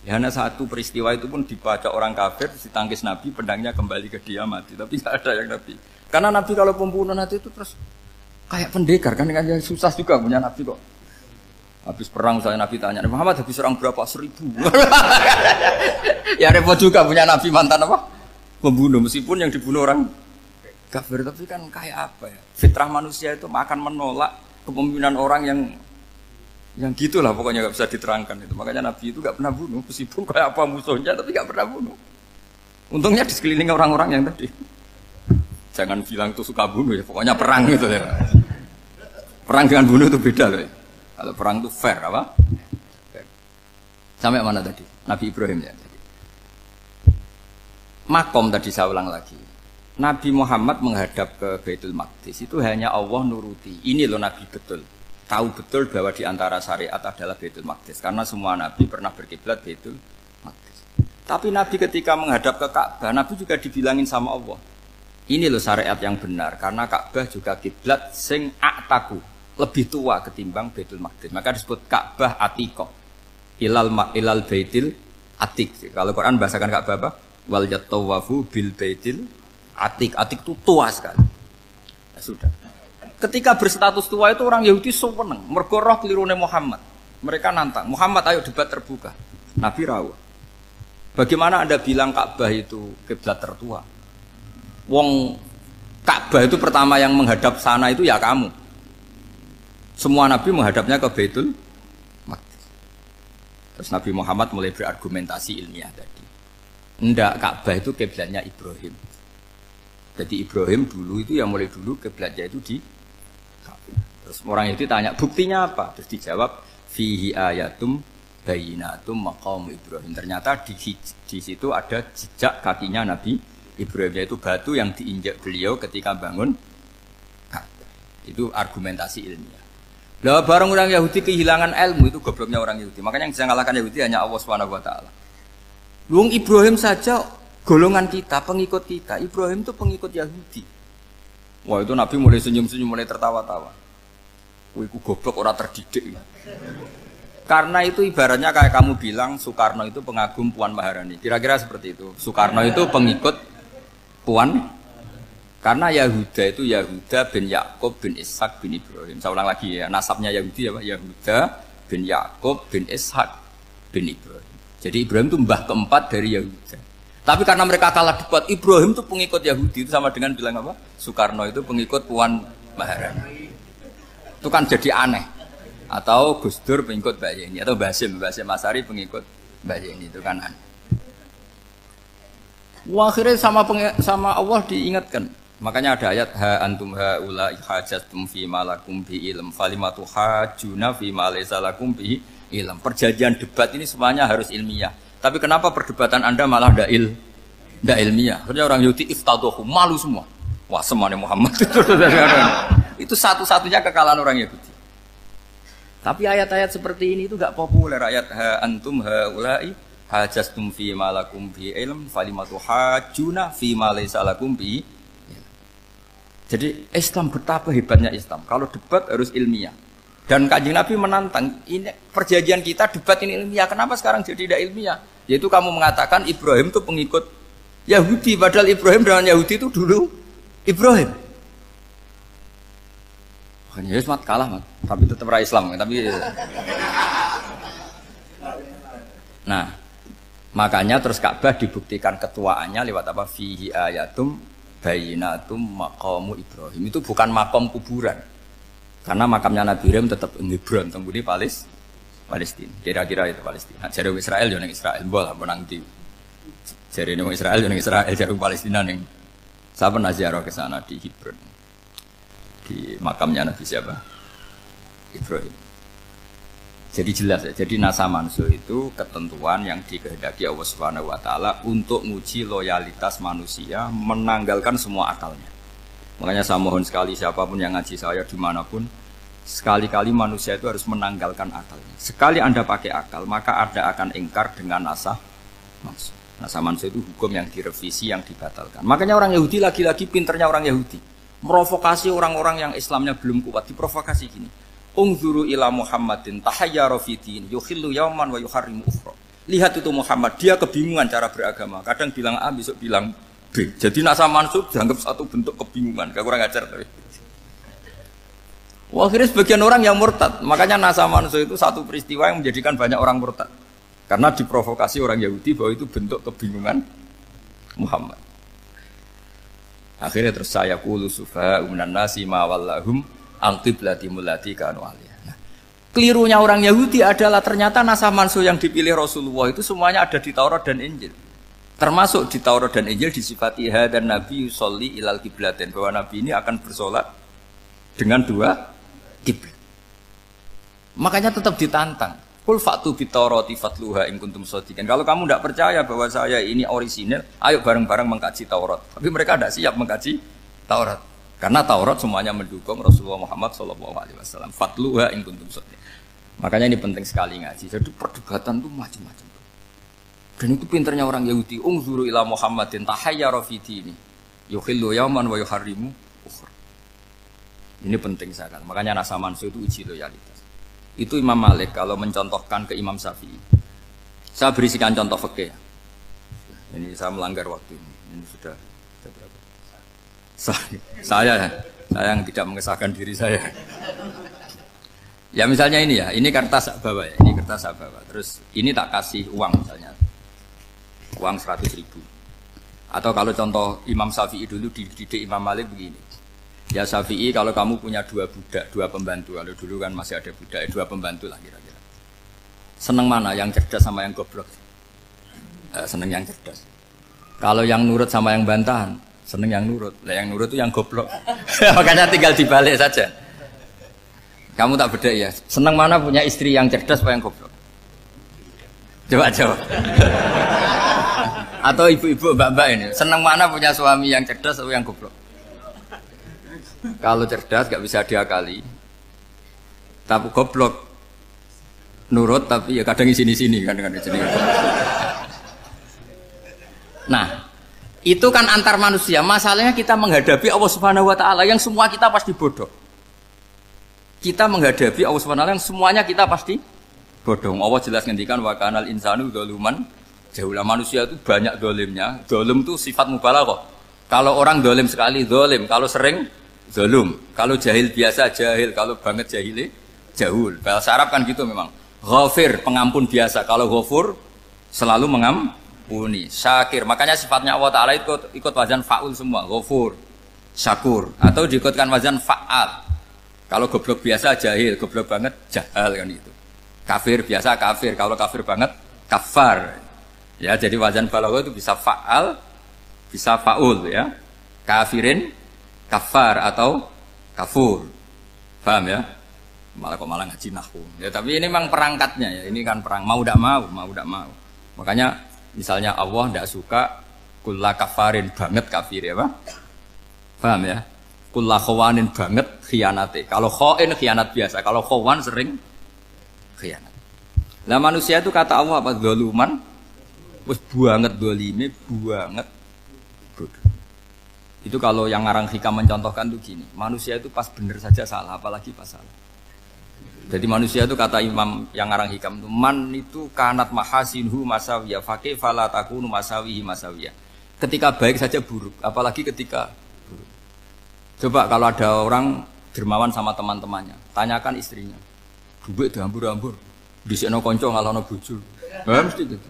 Ya, hanya satu peristiwa itu pun dibaca orang kafir, ditangkis Nabi, pedangnya kembali ke dia mati. Tapi nggak ada yang Nabi. Karena Nabi kalau pembunuh nanti itu terus kayak pendekar kan susah juga punya Nabi kok. Habis perang saya Nabi tanya, Muhammad habis serang berapa? 1000. Ya repot juga punya Nabi mantan apa? Pembunuh meskipun yang dibunuh orang kafir, tapi kan kayak apa ya? Fitrah manusia itu akan menolak kepemimpinan orang yang gitulah pokoknya nggak bisa diterangkan itu. Makanya Nabi itu nggak pernah bunuh meskipun kayak apa musuhnya tapi nggak pernah bunuh. Untungnya di sekeliling orang-orang yang tadi. Jangan bilang itu suka bunuh ya, pokoknya perang gitu ya. Perang dengan bunuh itu beda loh. Kalau perang itu fair apa? Fair. Sampai mana tadi? Nabi Ibrahim ya. Makom tadi saya ulang lagi. Nabi Muhammad menghadap ke Baitul Maqdis itu hanya Allah nuruti. Ini loh Nabi betul. Tahu betul bahwa di antara syariat adalah Baitul Maqdis. Karena semua Nabi pernah berkiblat Baitul Maqdis. Tapi Nabi ketika menghadap ke Ka'bah, Nabi juga dibilangin sama Allah. Ini loh syariat yang benar, karena Ka'bah juga kiblat sing aktaku, lebih tua ketimbang Baitul Maqdis. Maka disebut Ka'bah Atiqah. Ilal Baitil Atiq. Kalau Quran bahasakan Ka'bah apa? Wal yatawafu bil Baitil Atiq. Atiq itu tua sekali. Ya sudah. Ketika berstatus tua itu orang Yahudi seneng, mergo roh kelirune Muhammad. Mereka nantang, Muhammad ayo debat terbuka. Nabi rawuh. Bagaimana Anda bilang Ka'bah itu kiblat tertua? Wong Ka'bah itu pertama yang menghadap sana itu ya kamu. Semua Nabi menghadapnya ke Baitul Maqdis. Terus Nabi Muhammad mulai berargumentasi ilmiah tadi. Enggak, Ka'bah itu kiblatnya Ibrahim. Jadi Ibrahim dulu itu yang mulai dulu kiblatnya itu di Ka'bah. Terus orang itu tanya, buktinya apa? Terus dijawab, fihi ayatum bayinatum maqam Ibrahim. Ternyata di situ ada jejak kakinya Nabi Ibrahim, yaitu batu yang diinjak beliau ketika bangun Ka'bah. Itu argumentasi ilmiah. Lah bareng orang Yahudi kehilangan ilmu, itu gobloknya orang Yahudi. Makanya yang bisa mengalahkan Yahudi hanya Allah Subhanahu wa taala. Wong Ibrahim saja golongan kita, pengikut kita. Ibrahim itu pengikut Yahudi. Wah, itu Nabi mulai senyum-senyum, mulai tertawa-tawa. Wah, itu goblok, orang terdidik. Karena itu ibaratnya kayak kamu bilang Soekarno itu pengagum Puan Maharani. Kira-kira seperti itu. Soekarno itu pengikut Puan. Karena Yahuda itu Yahuda bin Yakub bin Ishak bin Ibrahim. Saya ulang lagi ya, nasabnya Yahudi ya Pak. Yahuda bin Yakub bin Ishak bin Ibrahim. Jadi Ibrahim itu mbah keempat dari Yahuda. Tapi karena mereka kalah debat, Ibrahim itu pengikut Yahudi, itu sama dengan bilang apa? Soekarno itu pengikut Puan Maharani. Itu kan jadi aneh. Atau Gus Dur pengikut Mbak Yeni, atau Basim Asari pengikut Mbak Yeni, itu kan aneh. Wah, akhirnya sama Allah diingatkan. Makanya ada ayat ha antum haula hajjatum fi ma lakum bi ilm falimatu hajuna fi ma laysa lakum bi ilm. Perjanjian debat ini semuanya harus ilmiah. Tapi kenapa perdebatan Anda malah ndak ilmiah? Karena orang Yahudi iftadohu, malu semua. Wah, semuanya Muhammad itu satu-satunya kekalahan orang Yahudi. Tapi ayat-ayat seperti ini itu enggak populer. Ayat ha antum haula'i hajastum fi ma lakum bi ilm falimatu hajuna fi ma laysa lakum bi. Jadi Islam, betapa hebatnya Islam. Kalau debat harus ilmiah. Dan Kanjeng Nabi menantang, ini perjanjian kita debat ini ilmiah. Kenapa sekarang jadi tidak ilmiah? Yaitu kamu mengatakan Ibrahim itu pengikut Yahudi, padahal Ibrahim dengan Yahudi itu dulu Ibrahim. Makanya Yesus kalah, mat. Tapi tetap ra Islam. Tapi nah, makanya terus Ka'bah dibuktikan ketuaannya lewat apa? Fihi ayatum bayinatum maqamu Ibrahim. Itu bukan makom kuburan. Karena makamnya Nabi Ibrahim tetap di Hebron, tempat di Palestina. Kira-kira itu Palestina. Jari Israel yo ning Israel, bola menang di. Jari ning Israel yo ning Israel, jari Palestina ning. Saya pernah ziarah ke sana di Hebron. Di makamnya Nabi siapa? Ibrahim. Jadi jelas ya. Jadi nasa mansuh itu ketentuan yang dikehendaki Allah Subhanahu wa taala untuk menguji loyalitas manusia, menanggalkan semua akalnya. Makanya saya mohon sekali siapapun yang ngaji saya dimanapun, sekali-kali manusia itu harus menanggalkan akalnya. Sekali Anda pakai akal, maka Anda akan ingkar dengan nasa mansuh. Nasa mansuh itu hukum yang direvisi, yang dibatalkan. Makanya orang Yahudi lagi-lagi pinternya orang Yahudi. Merovokasi orang-orang yang Islamnya belum kuat, diprovokasi gini. Ungzuru ila Muhammadin tahayyara fi din yukhillu yawman wa yuharrimu ukhra. Lihat itu Muhammad, dia kebingungan cara beragama. Kadang bilang A, besok bilang B. Jadi nasa mansub dianggap satu bentuk kebingungan. Gak kurang ajar tapi. Wah, akhirnya sebagian orang yang murtad. Makanya nasa mansub itu satu peristiwa yang menjadikan banyak orang murtad. Karena diprovokasi orang Yahudi bahwa itu bentuk kebingungan Muhammad. Akhirnya terus saya qulu sufaha minan nasi ma wallahum al-qiblati mulati kanu aliyah. Nah, kelirunya orang Yahudi adalah ternyata nasah mansuh yang dipilih Rasulullah itu semuanya ada di Taurat dan Injil. Termasuk di Taurat dan Injil disifati dan Nabi yusolli ilal qiblatin, bahwa Nabi ini akan bersolat dengan dua kiblat. Makanya tetap ditantang. Qul fa'tu bit-taurati fatluha in kuntum shadiqin. Kalau kamu tidak percaya bahwa saya ini orisinil, ayo bareng-bareng mengkaji Taurat. Tapi mereka tidak siap mengkaji Taurat. Karena Taurat semuanya mendukung Rasulullah Muhammad SAW. Fatluha in kuntum shadiqin. Makanya ini penting sekali ngaji. Jadi perdebatan itu macam-macam. Dan itu pinternya orang Yahudi. Ungzuru ila Muhammadin tahayyara fi dini yukhillu yawman wa yuharrimu ukhra. Ini penting sekali. Makanya nasa mansuh itu uji loyalitas. Itu Imam Malik kalau mencontohkan ke Imam Syafi'i. Saya berisikan contoh fikih. Ini saya melanggar waktu ini. Ini sudah berapa? Saya yang tidak mengesahkan diri saya. Ya misalnya ini ya, ini kertas saya bawa ya, ini kertas saya bawa. Terus ini tak kasih uang misalnya, uang 100.000. Atau kalau contoh Imam Syafi'i dulu dididik Imam Malik begini. Ya Syafi'i, kalau kamu punya dua budak, dua pembantu, kalau dulu kan masih ada budak, dua pembantu lah kira-kira. Seneng mana, yang cerdas sama yang goblok? Seneng yang cerdas. Kalau yang nurut sama yang bantahan, seneng yang nurut. Lah yang nurut itu yang goblok. Makanya tinggal dibalik saja. Kamu tak beda ya. Seneng mana punya istri yang cerdas apa yang goblok? Coba jawab. Atau ibu-ibu mbak-mbak ini, seneng mana punya suami yang cerdas atau yang goblok? Kalau cerdas gak bisa diakali. Tapi goblok nurut tapi ya kadang sini-sini kan dengan sini. Nah, itu kan antar manusia. Masalahnya kita menghadapi Allah Subhanahu wa taala yang semua kita pasti bodoh. Kita menghadapi Allah Subhanahu wa taala yang semuanya kita pasti bodoh. Allah jelas ngendikan wa kanal insanu dzaluman jahula. Manusia itu banyak dolimnya. Dolim itu sifat mubalaghah. Kalau orang dolim sekali dolim, kalau sering zalum, kalau jahil biasa jahil, kalau banget jahili jahul. Bahasa Arab kan gitu memang. Ghafir pengampun biasa, kalau ghafur selalu mengampuni. Syakir, makanya sifatnya Allah Ta'ala ikut wazan fa'ul semua. Ghafur, syakur, atau diikutkan wazan fa'al. Kalau goblok biasa jahil, goblok banget jahal kan itu. Kafir biasa kafir, kalau kafir banget kafar. Ya, jadi wazan balaghah itu bisa fa'al, bisa fa'ul ya. Kafirin, kafar atau kafur. Paham ya? Malah ngaji nahwu. Ya, tapi ini memang perangkatnya ya. Ini kan perang mau tidak mau, mau tidak mau. Makanya misalnya Allah tidak suka kulla kafarin banget kafir ya, Pak. Paham ya? Kulla khawanin banget khianate. Kalau khain khianat biasa, kalau khawan sering khianat. Lah manusia itu kata Allah apa? Zaluman. Wis banget dolime, banget bodoh. Itu kalau yang ngarang hikam mencontohkan tuh gini, manusia itu pas bener saja salah, apalagi pas salah. Jadi manusia itu kata imam yang ngarang hikam itu, man itu kanat mahasinhu masawiyah, fakih fala takunu masawihi masawiyah. Ketika baik saja buruk, apalagi ketika buruk. Coba kalau ada orang dermawan sama teman-temannya, tanyakan istrinya, duit dihambur-hambur, disikno konco ngalono bojo. Mesti gitu.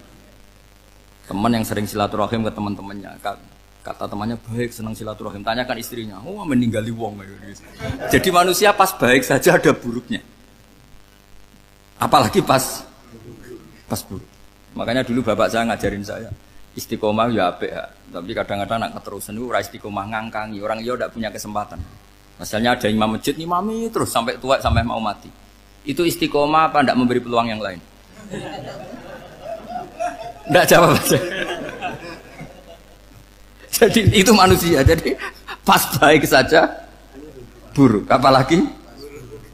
Teman yang sering silaturahim ke teman-temannya, kata temannya baik, senang silaturahim, tanyakan istrinya, oh meninggali wong. Jadi manusia pas baik saja ada buruknya, apalagi pas buruk. Makanya dulu bapak saya ngajarin saya istiqomah ya apik ya, tapi kadang-kadang nak keterusan itu ora istiqomah ngangkangi orang dia tidak punya kesempatan. Misalnya ada imam masjid ngimami terus sampai tua sampai mau mati, itu istiqomah apa tidak memberi peluang yang lain? Tidak jawab aja. Jadi itu manusia. Jadi pas baik saja buruk, apalagi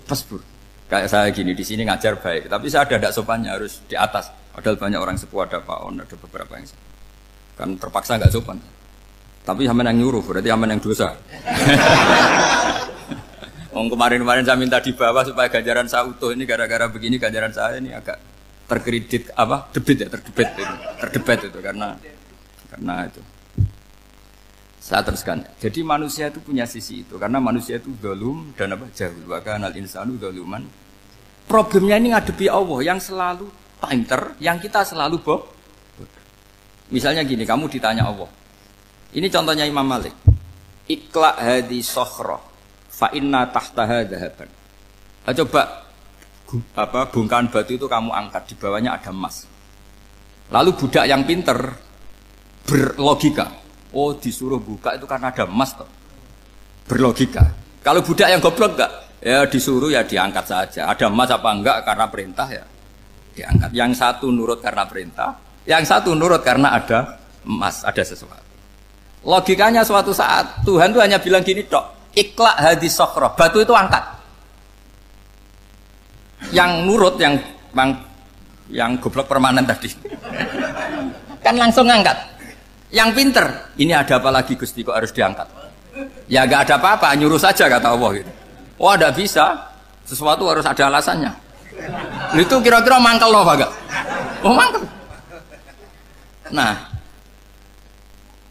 pas buruk. Kayak saya gini di sini ngajar baik, tapi saya ada tidak sopannya harus di atas. Padahal banyak orang sepuh, ada Pak On, ada beberapa yang kan terpaksa nggak sopan. Tapi sama yang nyuruh, berarti sama yang dosa. Kemarin-kemarin saya minta di bawah supaya ganjaran saya utuh. Ini gara-gara begini ganjaran saya ini agak terkredit apa terdebat itu karena itu. Saya teruskan. Jadi manusia itu punya sisi itu karena manusia itu dzalum dan apa jahul. Wa kanal insanu dzaluman. Problemnya ini ngadepi Allah yang selalu pinter, yang kita selalu bodoh. Misalnya gini, kamu ditanya Allah. Ini contohnya Imam Malik. Ikla hadi sokhroh fa inna tahtaha dhahaban. Coba bongkahan batu itu kamu angkat, di bawahnya ada emas. Lalu budak yang pinter berlogika, oh disuruh buka itu karena ada emas toh. Berlogika. Kalau budak yang goblok enggak, ya disuruh ya diangkat saja. Ada emas apa enggak karena perintah ya diangkat. Yang satu nurut karena perintah, yang satu nurut karena ada emas, ada sesuatu. Logikanya suatu saat Tuhan tuh hanya bilang gini tok, ikla hadis sokhroh, batu itu angkat. Yang nurut yang goblok permanen tadi kan langsung ngangkat. Yang pinter, ini ada apa lagi Gusti kok harus diangkat? Ya gak ada apa-apa, nyuruh saja kata Allah gitu. Oh ada bisa, sesuatu harus ada alasannya. Itu kira-kira mangkel loh Pak? Oh mangkel. Nah,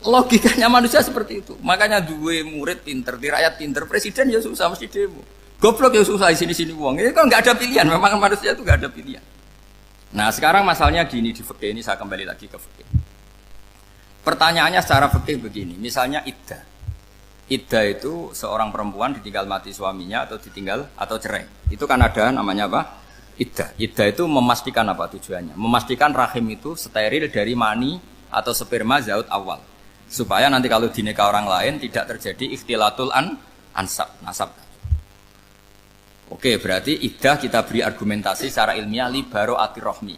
logikanya manusia seperti itu. Makanya dua murid pinter, di rakyat pinter, presiden ya susah mesti demo. Goblok ya susah sini-sini uang. Ini kan nggak ada pilihan. Memang manusia itu nggak ada pilihan. Nah sekarang masalahnya gini di fikih ini saya kembali lagi ke fikih. Pertanyaannya secara fikih begini. Misalnya iddah. Iddah itu seorang perempuan ditinggal mati suaminya atau ditinggal atau cerai. Itu kan ada namanya apa? Iddah. Iddah itu memastikan apa tujuannya? Memastikan rahim itu steril dari mani atau sperma zaut awal. Supaya nanti kalau dinikah orang lain tidak terjadi ikhtilatul nasab. Oke, berarti iddah kita beri argumentasi secara ilmiah li baro'atir rohmi.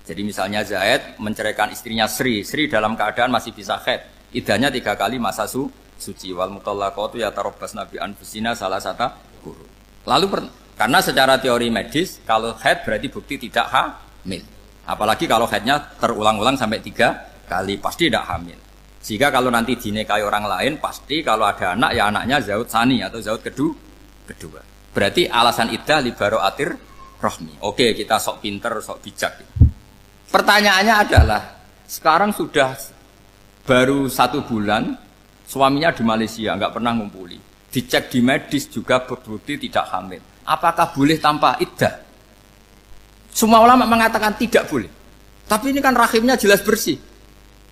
Jadi misalnya Zaid menceraikan istrinya Sri dalam keadaan masih bisa haid. Iddahnya 3 kali masa suci. Wal mutallaqatu yatarabbasna bi anfusina salah satu guru. Lalu karena secara teori medis kalau haid berarti bukti tidak hamil. Apalagi kalau haidnya terulang-ulang sampai 3 kali pasti tidak hamil. Sehingga kalau nanti dinikahi orang lain pasti kalau ada anak ya anaknya zaud sani atau zaud kedua. Berarti alasan iddah li baro'atir rohmi. Oke, kita sok pinter, sok bijak. Pertanyaannya adalah sekarang sudah baru 1 bulan suaminya di Malaysia nggak pernah ngumpuli. Dicek di medis juga berbukti tidak hamil. Apakah boleh tanpa iddah? Semua ulama mengatakan tidak boleh. Tapi ini kan rahimnya jelas bersih.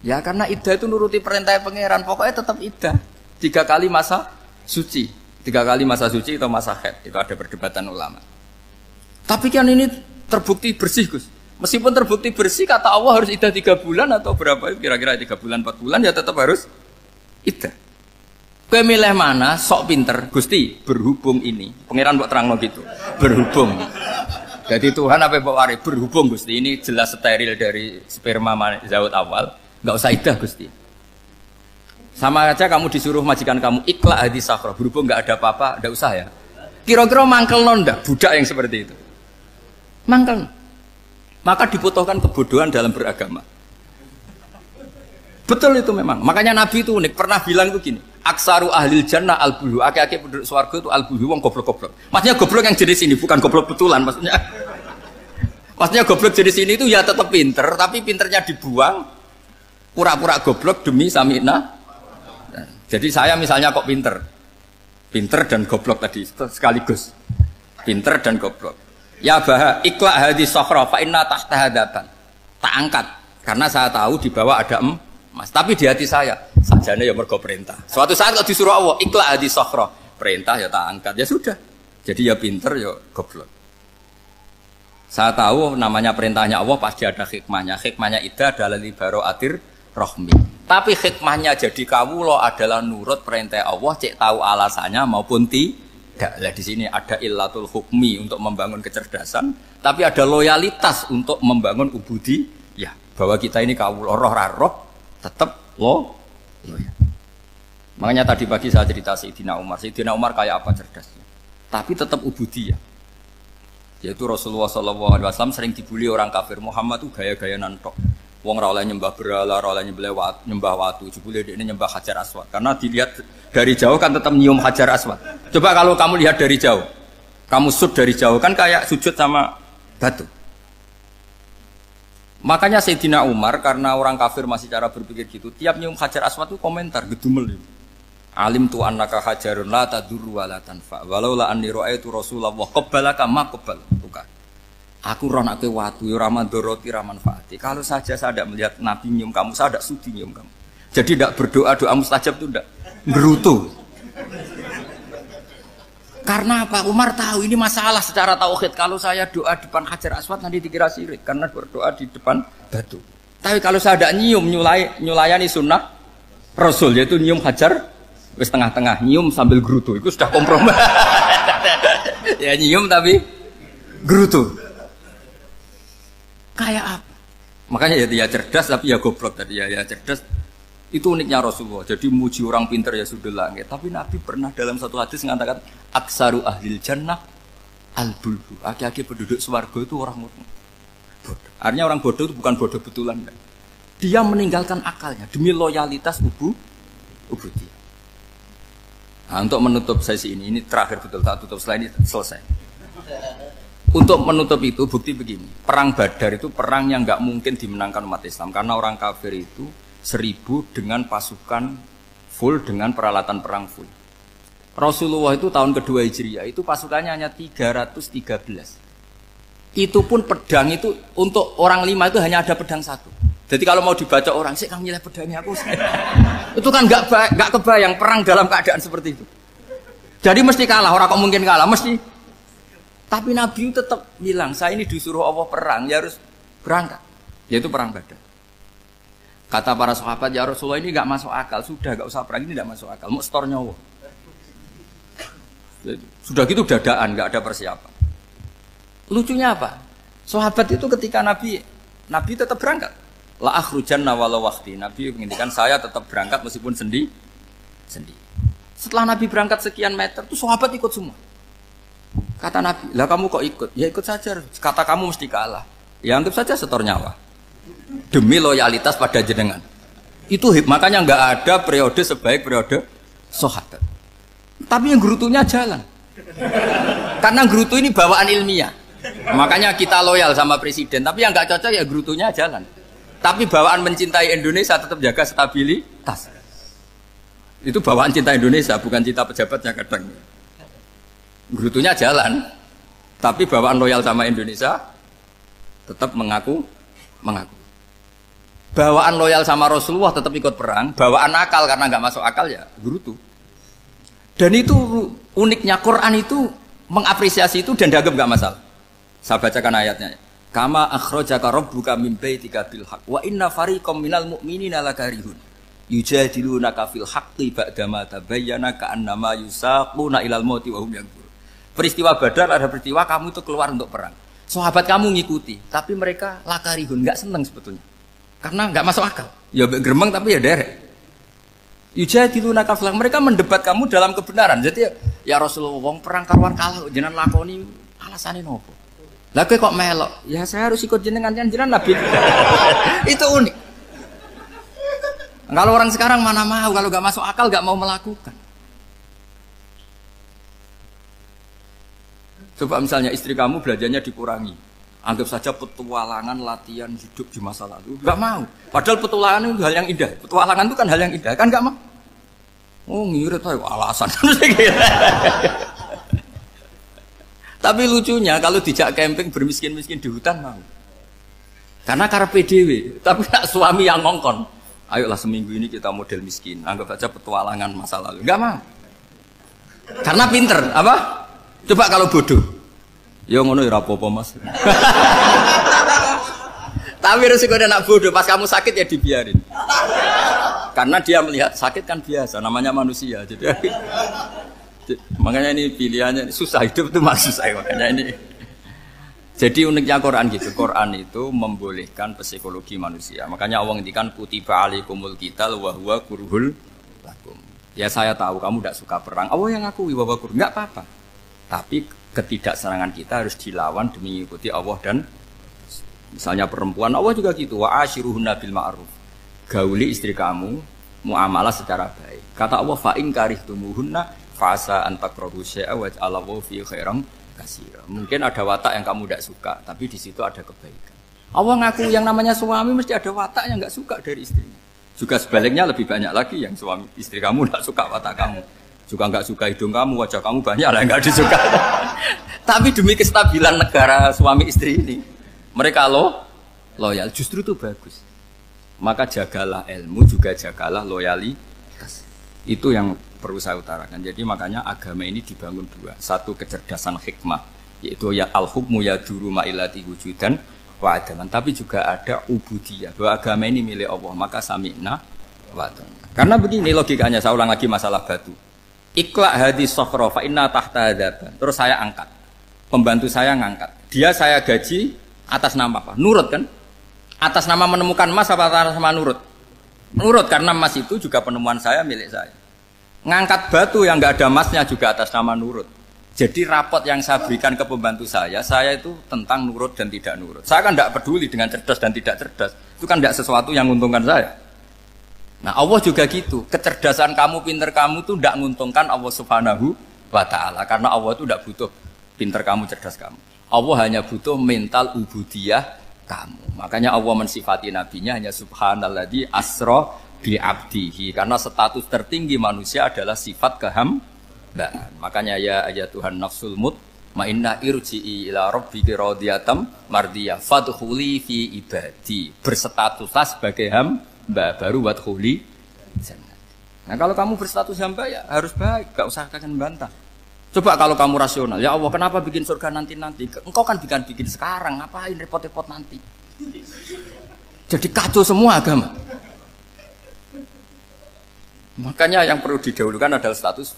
Ya karena iddah itu nuruti perintah pangeran. Pokoknya tetap iddah. 3 kali masa suci. 3 kali masa suci atau masa haid. Itu ada perdebatan ulama. Tapi kan ini terbukti bersih Gus. Meskipun terbukti bersih kata Allah harus iddah 3 bulan atau berapa? Kira-kira 3 bulan 4 bulan ya tetap harus iddah. Kowe milih mana? Sok pinter, Gusti. Berhubung ini, pangeran mbok terangno gitu. Berhubung. Jadi Tuhan apa mbok wari? Berhubung Gusti. Ini jelas steril dari sperma zaud awal. Enggak usah iddah Gusti. Sama aja kamu disuruh majikan kamu ikhla hadis sakhra. Berhubung enggak ada apa-apa, enggak usah ya. Kira-kira mangkel ndak budak yang seperti itu? Mangkel. Maka dibutuhkan kebodohan dalam beragama. Betul itu memang. Makanya Nabi itu unik. Pernah bilang itu gini. Aksaru ahlil jannah al-buhu. Aki-aki penduduk swarga itu al-buhu. Wong goblok-goblok. Maksudnya goblok yang jenis ini. Bukan goblok betulan. Maksudnya goblok jenis ini itu ya tetap pinter. Tapi pinternya dibuang. Pura-pura goblok demi sami'na. Jadi saya misalnya kok pinter. Pinter dan goblok tadi. Sekaligus. Pinter dan goblok. Ya bah ikhla hadis sakhra fa inna tahta hadaban. Tak angkat karena saya tahu di bawah ada emas. Tapi di hati saya sajane ya mergo perintah. Suatu saat kok disuruh Allah ikhla hadis sakhra, perintah ya tak angkat. Ya sudah. Jadi ya pinter ya goblok. Saya tahu namanya perintahnya Allah pasti ada hikmahnya. Hikmahnya iddah adalah li baro'atir rohmi. Tapi hikmahnya jadi kawula adalah nurut perintah Allah, cek tahu alasannya maupun tidak. Lah di sini ada illatul hukmi untuk membangun kecerdasan, tapi ada loyalitas untuk membangun ubudi. Ya, bahwa kita ini kawula roh tetap loyal. Makanya tadi pagi saya cerita Sayyidina Umar. Sayyidina Umar kayak apa cerdasnya? Tapi tetap ubudiyah. Yaitu Rasulullah SAW sering dibully orang kafir. Muhammad itu gaya-gaya nantok. Wong ra oleh nyembah berhala, ra oleh nyembah watu, jebule ini nyembah Hajar Aswad. Karena dilihat dari jauh kan tetap nyium Hajar Aswad. Coba kalau kamu lihat dari jauh, kamu sujud dari jauh kan kayak sujud sama batu. Makanya Sayyidina Umar karena orang kafir masih cara berpikir gitu, tiap nyium Hajar Aswad itu komentar gedumel itu. Alim tu annaka hajarun la tadurru wa la tanfa. Walau la anni ra'aitu Rasulullah qabbalaka ma qabbal. Aku roh nak ke watu, ya ramandoroti ramanfaati. Kalau saja saya tidak melihat Nabi nyium kamu, saya tidak sudi nyium kamu. Jadi tidak berdoa, doa mustajab itu tidak berutuh. Karena apa? Umar tahu ini masalah secara tauhid. Kalau saya doa di depan Hajar Aswad nanti dikira syirik karena berdoa di depan batu. Tapi kalau saya tidak nyium, nyulayani sunnah Rasul, yaitu nyium Hajar, wis tengah-tengah nyium sambil gerutu, itu sudah kompromi. Ya nyium tapi gerutu. Kayak apa? Makanya ya cerdas tapi ya goblok tadi ya cerdas. Itu uniknya Rasulullah. Jadi muji orang pintar ya sudah langit. Tapi Nabi pernah dalam satu hadis mengatakan aksaru ahlil jannah al-bulhu. Aki-aki penduduk swarga itu orang bodoh. Artinya orang bodoh itu bukan bodoh betulan. Kan? Dia meninggalkan akalnya demi loyalitas ubudiyah. Nah, untuk menutup sesi ini terakhir betul tak tutup selain ini selesai. Untuk menutup itu bukti begini, perang Badar itu perang yang nggak mungkin dimenangkan umat Islam karena orang kafir itu 1000 dengan pasukan full dengan peralatan perang full. Rasulullah itu tahun kedua Hijriah itu pasukannya hanya 313. Itu pun pedang itu untuk orang 5 itu hanya ada pedang 1. Jadi kalau mau dibaca orang sih kamu nyileh pedangnya aku. Itu kan nggak kebayang perang dalam keadaan seperti itu. Jadi mesti kalah, orang kok mungkin kalah mesti. Tapi Nabi tetap bilang, saya ini disuruh Allah perang, ya harus berangkat. Yaitu perang Badar. Kata para sahabat, ya Rasulullah ini nggak masuk akal, sudah nggak usah perang, ini nggak masuk akal, mau setor nyawa. Sudah gitu dadaan, nggak ada persiapan. Lucunya apa? Sahabat itu ketika Nabi tetap berangkat. La akhrujanna walau waqti. Nabi menginginkan saya tetap berangkat meskipun sendi. Setelah Nabi berangkat sekian meter, tuh sahabat ikut semua. Kata Nabi, lah kamu kok ikut? Ya ikut saja. Kata kamu mesti kalah. Ya anggap saja setor nyawa. Demi loyalitas pada jenengan. Itu makanya nggak ada periode sebaik periode sahabat. Tapi yang gerutunya jalan. Karena gerutu ini bawaan ilmiah. Makanya kita loyal sama presiden. Tapi yang nggak cocok ya gerutunya jalan. Tapi bawaan mencintai Indonesia tetap jaga stabilitas. Itu bawaan cinta Indonesia, bukan cinta pejabatnya kadang. Gerutunya jalan. Tapi bawaan loyal sama Indonesia tetap mengaku. Bawaan loyal sama Rasulullah tetap ikut perang. Bawaan akal karena nggak masuk akal ya gerutu. Dan itu uniknya Quran itu mengapresiasi itu dan dianggap nggak masalah. Saya bacakan ayatnya. Kama akhrajaka rabbuka min baitika bil haqq wa inna fariqam minal mu'minina lakarihun yujadilunaka fil haqqi ba'dama tabayyana ka'annama yusaquna ilal mauti wa hum yanzurun. Peristiwa Badar ada peristiwa kamu itu keluar untuk perang. Sahabat kamu ngikuti, tapi mereka lakarihun, enggak senang sebetulnya. Karena enggak masuk akal. Ya geremeng tapi ya derek. Yujadilunaka fil haqq, mereka mendebat kamu dalam kebenaran. Jadi ya Rasulullah wong perang karuan kalah jenengan lakoni alasane nopo? Lah kok melok? Ya saya harus ikut jenengan Nabi. Itu unik. Kalau orang sekarang mana mau, kalau gak masuk akal gak mau melakukan. Coba misalnya istri kamu belajarnya dikurangi. Anggap saja petualangan latihan hidup di masa lalu. Gak mau. Padahal petualangan itu hal yang indah. Petualangan itu kan hal yang indah. Kan gak mau. Oh ngirit ayo alasan. Tapi lucunya kalau dijak camping bermiskin-miskin di hutan mau. Karena karpe dhewe, tapi nak suami yang ngongkon. Ayolah seminggu ini kita model miskin, anggap saja petualangan masa lalu. Enggak mau. Karena pinter, apa? Coba kalau bodoh. Ya ngono ya rapopo Mas. Tapi resikonya nak bodoh, pas kamu sakit ya dibiarin. Karena dia melihat sakit kan biasa, namanya manusia. Makanya ini pilihannya susah, hidup itu malah susah makanya ini. Jadi uniknya Quran gitu. Quran itu membolehkan psikologi manusia. Makanya Allah ngendikan kutiba alaikumul qital wa huwa kurhul lakum. Ya saya tahu kamu tidak suka perang. Allah yang ngakui bahwa kurhul enggak apa-apa. Tapi ketidaksenangan kita harus dilawan demi mengikuti Allah dan misalnya perempuan Allah juga gitu. Wa ashiruhunna bil ma'ruf. Gauli istri kamu muamalah secara baik. Kata Allah fa in karihtumuhunna fasa antakrahu syai'a wa ja'alallahu fi khairan katsira. Mungkin ada watak yang kamu tidak suka, tapi di situ ada kebaikan. Allah ngaku yang namanya suami mesti ada watak yang enggak suka dari istrinya. Juga sebaliknya lebih banyak lagi yang suami istri kamu tidak suka watak kamu. Juga enggak suka hidung kamu, wajah kamu banyak lah enggak disuka. Tapi demi kestabilan negara suami istri ini, mereka loyal, justru itu bagus. Maka jagalah ilmu, juga jagalah loyalitas. Itu yang perlu saya utarakan. Jadi makanya agama ini dibangun dua. Satu kecerdasan hikmah, yaitu ya al-hukmu ya duru ma'ilati wujudan wa adaman. Tapi juga ada ubudiyah, bahwa agama ini milik Allah. Maka sami'na wa ata'na. Karena begini logikanya, saya ulang lagi masalah batu. Iqla hadis sokhro fa inna tahta hadaban. Terus saya angkat. Pembantu saya ngangkat. Dia saya gaji atas nama apa? Nurut kan? Atas nama menemukan emas apa atas nama nurut? Nurut, karena emas itu juga penemuan saya, milik saya. Ngangkat batu yang nggak ada emasnya juga atas nama nurut. Jadi rapot yang saya berikan ke pembantu saya itu tentang nurut dan tidak nurut. Saya kan tidak peduli dengan cerdas dan tidak cerdas. Itu kan tidak sesuatu yang menguntungkan saya. Nah Allah juga gitu. Kecerdasan kamu, pinter kamu itu tidak menguntungkan Allah Subhanahu wa Ta'ala. Karena Allah itu tidak butuh pinter kamu, cerdas kamu. Allah hanya butuh mental ubudiyah kamu. Makanya Allah mensifati nabinya hanya subhanalladzi asra bi abdihi, karena status tertinggi manusia adalah sifat kehambaan. Makanya ya Tuhan nafsul mutmainnah irji'i ila rabbiki radiyatan mardiyah fadkhuli fi ibadi. Berstatuslah sebagai hamba baru wadkhuli jannah. Nah kalau kamu berstatus hamba ya harus baik, gak usah kalian bantah. Coba kalau kamu rasional, ya Allah kenapa bikin surga nanti-nanti? Engkau kan bikin sekarang, ngapain repot-repot nanti? Jadi kacau semua agama. Makanya yang perlu didahulukan adalah status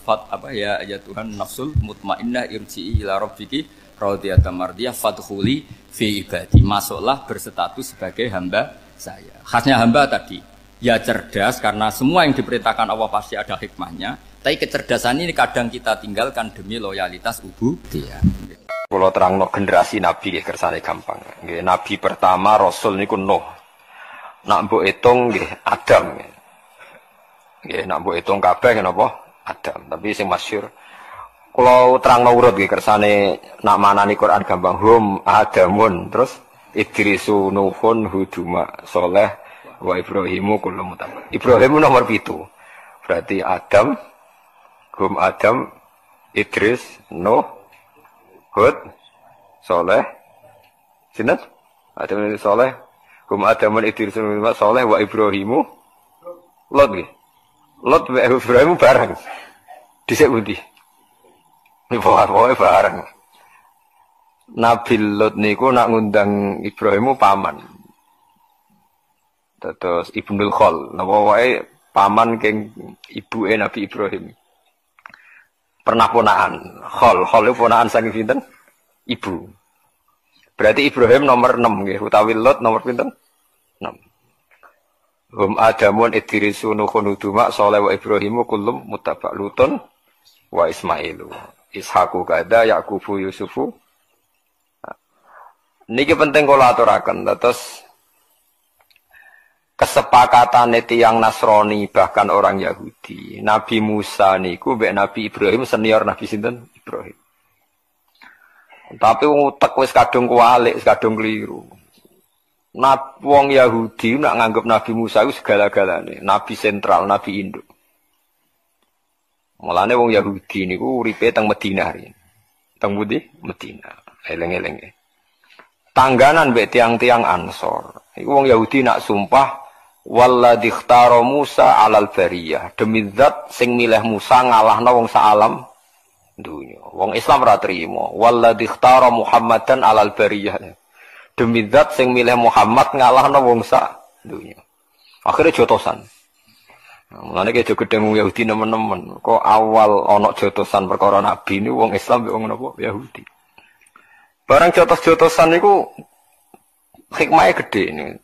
ya Tuhan nafsul mutmainnah irji'i ila rabbiki radiyatan mardiyah fadkhuli fi ibadi. Masuklah berstatus sebagai hamba saya. Khasnya hamba tadi ya cerdas karena semua yang diperintahkan Allah pasti ada hikmahnya. Tapi kecerdasan ini kadang kita tinggalkan demi loyalitas ubudiyah. Kalau terangno generasi nabi kersane gampang. Nggih, nabi pertama rasul niku Nuh. Nak mbok hitung nggih Adam. Nggih, nak mbok hitung kabeh napa Adam. Tapi sing masyhur kula terangno urut nggih kersane nak manani Quran gampang hum Adamun terus Idrisu Nuhun Huduma Soleh wa Ibrahimu kullu mutabak. Ibrahim nomor 7. Berarti Adam hum Adam Idris Nuh Hud, Soleh, sinten? Adam Soleh, hum Adamun Idris Soleh wa Ibrahimu, Lot nggih. Lot wa Ibrahimu bareng. Dhisik pundi? Pokoke bareng. Nabi Lot niku nak ngundang Ibrahimu paman. Terus Ibnul Khol, napa wae paman keng ibuke Nabi Ibrahim. Pernah ponaan, Khol itu ponaan saking pinten? Ibu. Berarti Ibrahim nomor 6 nggih, utawi Lot nomor pinten? 6. Hum Adamun Idrisu Nuhun Huduma Soleh wa Ibrahimu kullum muttaba Lutun wa Ismailu. Ishaqu kada Yaqubu Yusufu. Niki penting kula aturaken terus kesepakatan tiyang Nasrani bahkan orang Yahudi. Nabi Musa niku mbek Nabi Ibrahim senior Nabi sinten? Ibrahim. Tapi wong utek wis kadung kualik, wis kadung keliru. Wong Yahudi nak nganggep Nabi Musa iku segala-galane, nabi sentral, nabi induk. Mulane wong Yahudi niku uripe teng Madinah riyen. Teng pundi? Madinah. Eleng-eleng. Tangganan mbek tiang-tiang Ansor. Iku wong Yahudi nak sumpah walladzi ikhtara Musa alal bariyah, demi zat sing milih Musa ngalahno wong saalam dunya. Wong Islam ora trimo walladzi ikhtara Muhammadan alal bariyah, demi zat sing milih Muhammad ngalahno wong sak dunya. Akhire jotosan. Mulane ki aja gedeng wong Yahudi nemen-nemen. Kok awal ana jotosan perkara nabi niku wong Islam mbek wong napa Yahudi. Barang jotos-jotosan niku hikmahe gedhe niku.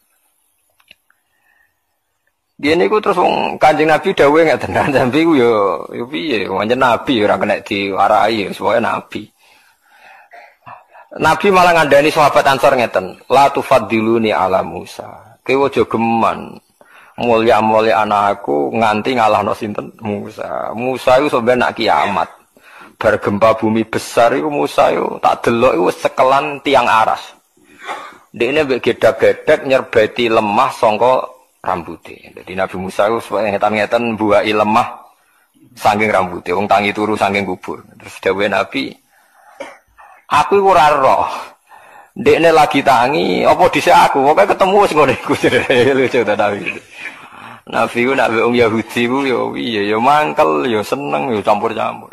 Dia niku terus wong Kanjeng Nabi dawuhe ngaten, Nabi ku yo piye, pancen Nabi ora kena diwarai, supaya Nabi. Nabi malah ngandani sahabat Ansor ngeten, la tufaddiluni ala Musa. Kowe aja geman mulya-mulya anakku nganti ngalahno sinten Musa. Musa iku sampe nak kiamat. Bar gempa bumi besar iku Musa iku tak delok iku wis cekelan tiang aras. Dekne mbek gedak-gedek nyerbeti lemah sangka rambutnya. Jadi Nabi Musa itu ngetan-ngetan buai lemah saking rambutnya. Wong tangi turu saking kubur. Terus dawuhe Nabi, aku ora roh. Dekne lagi tangi, apa dhisik aku? Pokoke ketemu wis ngene iku. Lucu ta Nabi. Nabi ku nak wong Yahudi ku yo piye, yo mangkel, yo seneng, yo campur-campur.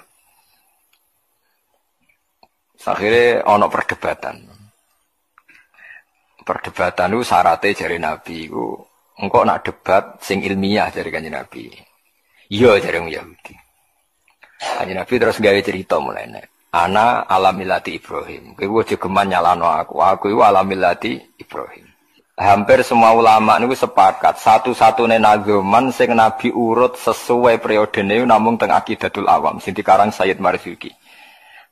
Akhirnya ana perdebatan. Perdebatan itu syaratnya jare Nabi ku engkau nak debat sing ilmiah dari Kanjeng Nabi. Iya dari wong Yahudi. Kanjeng Nabi terus gawe cerita mulai nek. Ana alamilati Ibrahim. Kowe aja geman nyalano aku. Aku iku alamilati Ibrahim. Hampir semua ulama niku sepakat satu-satunya nagoman sing Nabi urut sesuai periodene namung teng Aqidatul Awam sing dikarang Sayyid Marzuki.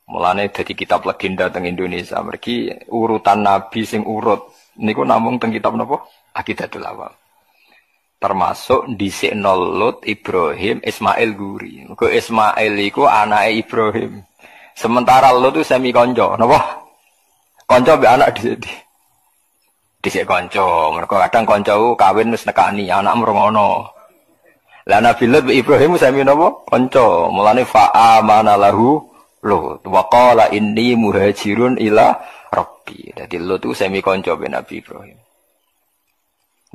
Mulane dadi kitab legenda teng Indonesia. Mergi urutan Nabi sing urut niku namung teng kitab napa? Aqidatul Awam. Termasuk dhisikno Lut, Ibrahim, Ismail Guri. Mergo Ismail iku anake Ibrahim. Sementara Lut itu semi kanca, napa? Kanca mbek anak dhisik kanca. Mergo kadang kanca kawin wis nekani anak mrungono. Lah Nabi Lut mbek Ibrahim semi napa? Kanca. Mulane fa'amana lahu Lut wa qala inni muhajirun ila rabbi. Dadi Lut itu semi kanca mbek Nabi Ibrahim.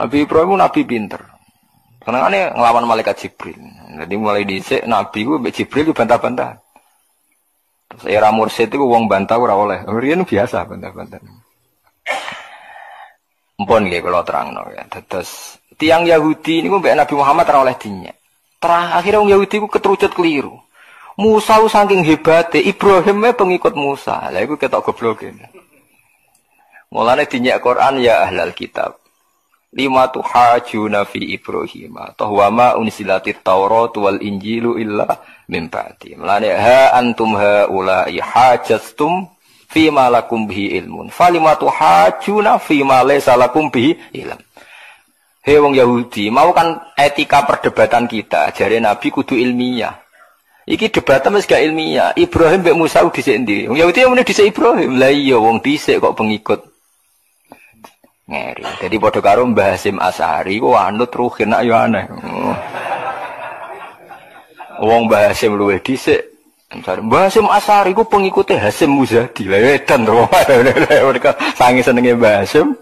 Nabi Ibrahim nabi pinter. Karena ini ngelawan malaikat Jibril. Jadi mulai dhisik Nabi ku mbek Jibril bantah-bantah. Terus era mursyid itu wong bantah ora oleh. Riyen biasa bantah-bantah. Mpun nggih kula terangno ya. Terus tiang Yahudi niku mbek Nabi Muhammad ora oleh dinyek. Akhirnya orang Yahudi ku keterucut keliru. Musa saking hebatnya, Ibrahimnya pengikut Musa. Lah iku ketok gobloke. Mulane dinyak Quran ya ahlal kitab. Lima tuhajuna fi Ibrahim. Tahwama unsilatit Taurat wal Injilu illa min ba'di. Mulane ha antum haula'i hajastum fi ma lakum bihi ilmun. Falima tuhajuna fi ma laysa lakum bihi ilm. Hei wong Yahudi, mau kan etika perdebatan kita, jare Nabi kudu ilmiah. Iki debatan wis gak ilmiah. Ibrahim mbek Musa dhisik ndi? Wong Yahudi mene dhisik Ibrahim. Lah iya wong dhisik kok pengikut. Ngeri. Jadi padha karo Mbah Hasyim Asy'ari ku anut ruhin nak yo aneh. Wong Mbah Hasyim luwih dhisik. Mbah Hasyim Asy'ari ku pengikute Hasyim Muzadi. Lah edan to. Mereka sange senenge Mbah Hasyim.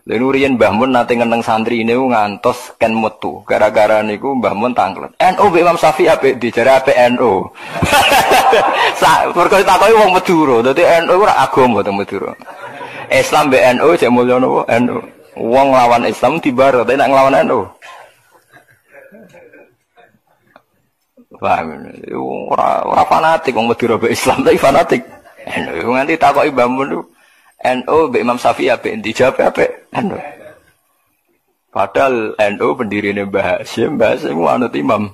Lalu riyen Mbah Mun nate ngeneng santri ini ngantos ken metu. Gara-gara niku Mbah Mun tanglet. NU mbek Imam Syafi'i apik dijare apik NU. Mergo takoki wong Madura. Dadi NU ora agama to Madura. Islam mbek NU cek mulya napa? NU. Wong lawan Islam dibar tapi nek nglawan NU. Paham. Ora fanatik wong Madura mbek Islam tapi fanatik. NU nganti takoki Mbah Mun NU mbek Imam Syafi'i apik dijawab apik NU. Padahal NU pendirine Mbah Hasyim anut Imam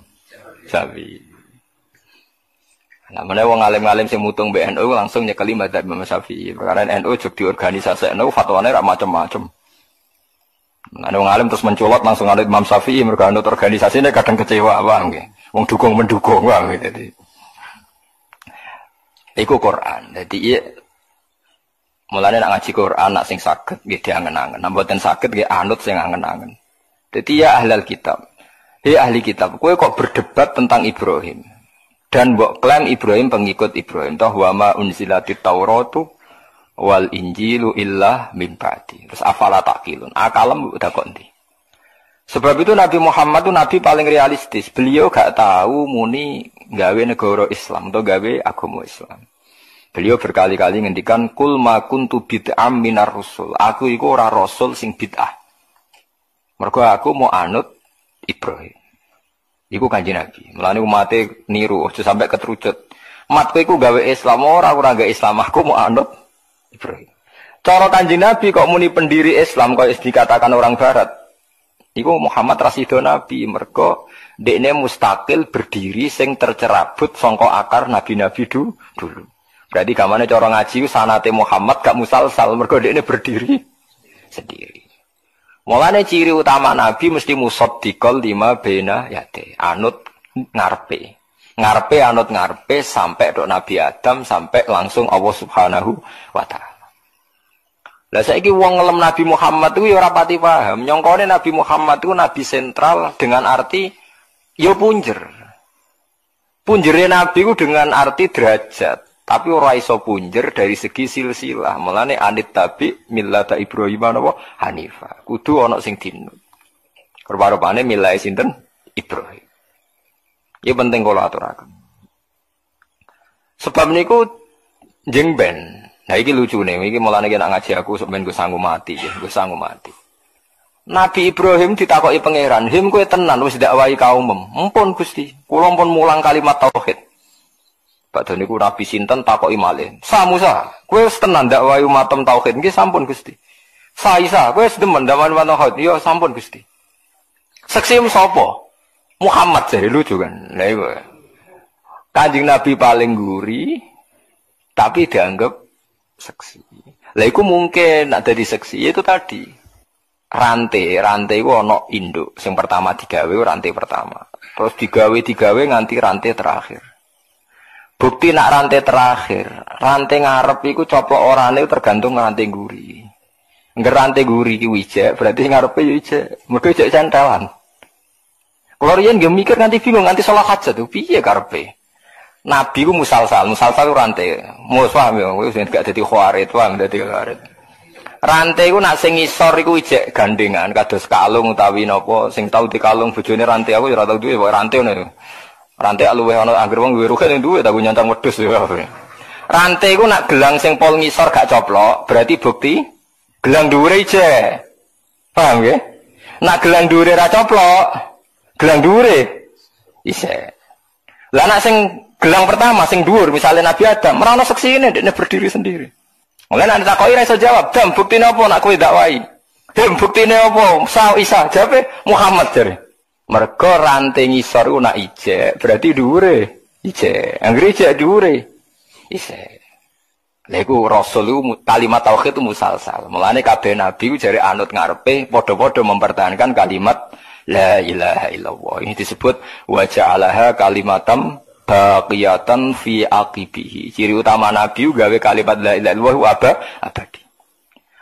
Syafi'i. Nah, mana wong alim-alim sing mutung mbek NU langsung nyekeli madzhab Imam Syafi'i. Perkara NU jog diorganisasi NU fatwane ra macam-macam. Nah, wong alim terus mencolot langsung anut Imam Syafi'i mergo anut organisasine kadang kecewa wae nggih. Wong dukung mendukung wae dadi. Iku Quran. Dadi mulane nak ngaji Quran nak sing saged nggih diangen-angen. Nek mboten saged nggih anut sing angen-angen. Dadi ya ahlal kitab. Hei ahli kitab, kowe kok berdebat tentang Ibrahim. Dan mbok klaim Ibrahim pengikut Ibrahim. Toh wa ma unzilatit Tauratu wal Injilu illa min ba'di. Terus afala taqilun. Akalem udah kok ndi. Sebab itu Nabi Muhammad itu nabi paling realistis. Beliau gak tahu muni gawe negara Islam atau gawe agama Islam. Beliau berkali-kali ngendikan kul ma kuntu bid'am minar rusul. Aku iku ora rasul sing bid'ah. Mergo aku mau anut Ibrahim. Iku Kanjeng Nabi. Mulane umate niru aja sampai keterucut. Matku iku gawe Islam ora gawe Islam aku mau anut Ibrahim. Cara Kanjeng Nabi kok muni pendiri Islam kok dikatakan orang barat. Iku Muhammad Rasido Nabi mergo dekne mustakil berdiri sing tercerabut sangka akar nabi-nabi dulu. Berarti gamane cara ngaji sanate Muhammad gak musalsal mergo dekne berdiri sendiri. Mulane ciri utama nabi mesti musaddiqal lima baina yate, anut ngarepe. Ngarepe anut ngarepe sampai dok Nabi Adam sampai langsung Allah Subhanahu wa taala. Lah saiki wong ngelem Nabi Muhammad itu ya ora pati paham. Nyongkone Nabi Muhammad itu nabi sentral dengan arti ya punjer. Punjere nabi itu dengan arti derajat. Tapi ora iso punjer dari segi silsilah. Mulane anit tabi millata Ibrahim napa Hanifah. Kudu ana sing dinut. Rupa-rupane milai sinten Ibrahim. Ya penting kula aturaken. Sebab niku jeng ben. Nah iki lucune, iki mulane nek ngaji aku sampeyan gue sanggup mati, gue sanggup mati. Nabi Ibrahim ditakoki pangeran, "Him kowe tenan wis dakwahi kaumem?" "Mumpun Gusti, kula pun mulang kalimat tauhid." Padahal niku Nabi sinten takoki malih. "Sa Musa, kowe wis tenan dakwahi umatem tauhid?" "Nggih sampun Gusti." "Sa Isa, kowe wis demen dakwahi tauhid?" "Ya sampun Gusti." "Seksi sapa?" "Muhammad," jadi lucu kan. Lah iku. Kanjeng Nabi paling guri tapi dianggap seksi. Lah iku mungkin nak dadi seksi itu tadi. Rantai itu ana induk. Sing pertama digawe rantai pertama. Terus digawe nganti rantai terakhir. Bukti nak rantai terakhir, rantai ngarep iku coplok orane tergantung rantai guri. Ngger rantai guri iki wijek, berarti ngarepe yo wijek. Mergo wijek centelan. Kulo riyen nggih mikir nganti bingung nganti salah hajat piye karepe. Nabi ku musalsal rantai. Mus paham ya, wis gak dadi khawarit, wong dadi khawarit. Rantai ku nak sing ngisor iku ijek gandengan kados kalung utawi napa sing tau dikalung bojone rantai aku ya ora tau duwe rantai ngono. Rantai luwih ana anggere wong duwe rugen duwe tak nyantang wedhus ya. Rantai ku nak gelang sing pol ngisor gak coplok, berarti bukti gelang dhuwure ijek. Paham nggih? Nak gelang dhuwure ra coplok, gelang dhuwure Isih. Lah nek sing gelang pertama sing dhuwur misalnya Nabi Adam, ora ono seksine dekne berdiri sendiri. Mulane nek takoki ra iso jawab, "Dam, buktine apa nek kowe dakwai?" "Dam, buktine apa?" "Sa Isa." Jawabe Muhammad jare. Mergo ranting ngisor ku nak ijek, berarti dhuwure ijek. Anggere ijek dhuwure isih. Lha iku rasul iku kalimat tauhid itu musalsal. Mulane kabeh nabi ku jare anut ngarepe padha-padha mempertahankan kalimat la ilaha illallah. Ini disebut wa ja'alaha kalimatam baqiyatan fi aqibihi. Ciri utama nabi gawe kalimat la ilaha illallah abadi.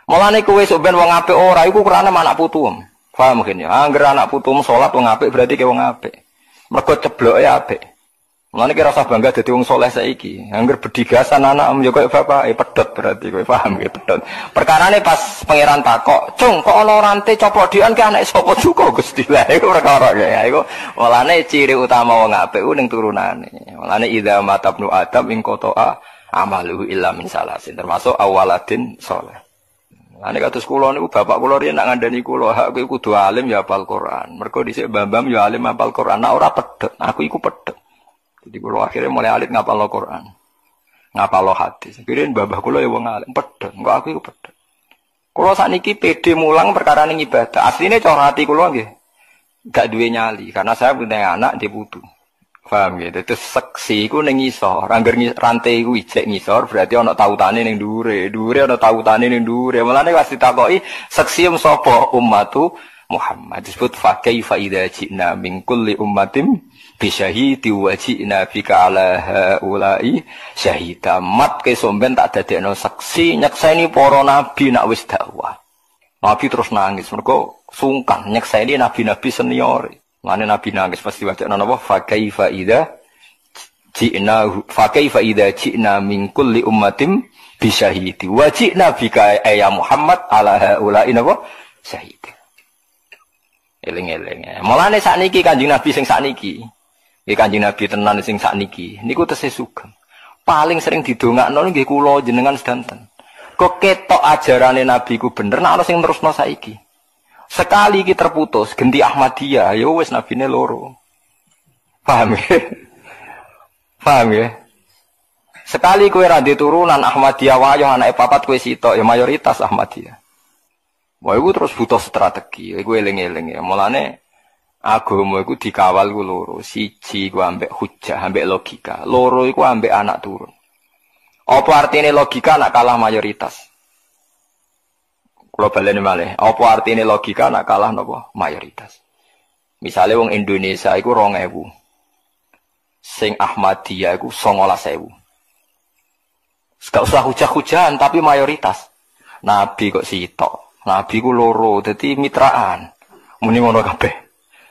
Mulane kowe sok ben wong apik ora iku krana anak putuem. Paham mungkin ya? Angger anak putuem salat wong apik berarti ke wong apik. Mergo cebloke apik. Mulane kira rasa bangga dadi wong saleh saiki. Angger bedigasan anak yo koyo bapake pedhot berarti kowe paham ya pedhot. Perkarane pas pangeran takok, "Cung, kok ana rante copok dian ke anak sapa juga Gusti?" Lah iku perkara ya iku. Mulane ciri utama wong apik ku ning turunane. Mulane idza matabnu adam ing qata'a amaluhu illa min salasin termasuk awaladin saleh. Ane kados kula niku bapak kula riyen nak ngandani kula, hak kowe kudu alim ya hafal Quran. Mergo dhisik Bambam ya alim hafal Quran. Nek ora pedhot, aku iku pedhot. Jadi kula akhirnya mulai alit ngapal Quran. Ngapal hadis. Kirin babah kula ya wong alim pedhot. Engko aku iku pedhot. Kula sakniki pede mulang perkara ning ibadah. Asline cara ati kula nggih gak duwe nyali karena saya punya anak di putu. Paham gitu. Terus seksi iku ning ngisor. Angger rantai iku ijek ngisor berarti ana tautane ning dhuwure. Dhuwure ana tautane ning dhuwure. Mulane pas ditakoki seksi sapa ummatu Muhammad. Disebut fa kaifa idza ji'na min kulli ummatin bi syahidi wa ji'na bika ala haula'i syahida. Mat ke somben tak dadekno seksi nyekseni para nabi nak wis dakwah. Nabi terus nangis mergo sungkan nyekseni nabi-nabi senior. Mane nabi nangis pasti wajah napa fa kaifa idza ji'na min kulli ummatin bi syahidi wa ji'na bika ya Muhammad ala haula'i napa syahid. Eling-eling. Mulane sakniki Kanjeng Nabi sing sakniki. Nggih Kanjeng Nabi tenan sing sakniki niku tesih sugeng. Paling sering didongakno nggih kula jenengan sedanten. Kok ketok ajarane Nabi ku bener nek ana sing terusno saiki. Sekali iki terputus genti Ahmadiyah ya wis nabine loro. Paham ya? Paham ya? Sekali kowe ra turunan Ahmadiyah wae anake papat kowe sitok ya mayoritas Ahmadiyah. Wah iku terus butuh strategi. Iku eling-eling ya. Mulane agama iku dikawal ku loro. Siji ku ambek hujah, ambek logika. Loro iku ambek anak turun. Apa artine logika nak kalah mayoritas? Kalau baleni malih, apa artine logika nak kalah napa mayoritas? Misalnya wong Indonesia iku 2000. Sing Ahmadiyah iku 19.000. Gak usah hujah-hujahan tapi mayoritas. Nabi kok sitok. Nabi ku loro, dadi mitraan. Muni ngono kabeh.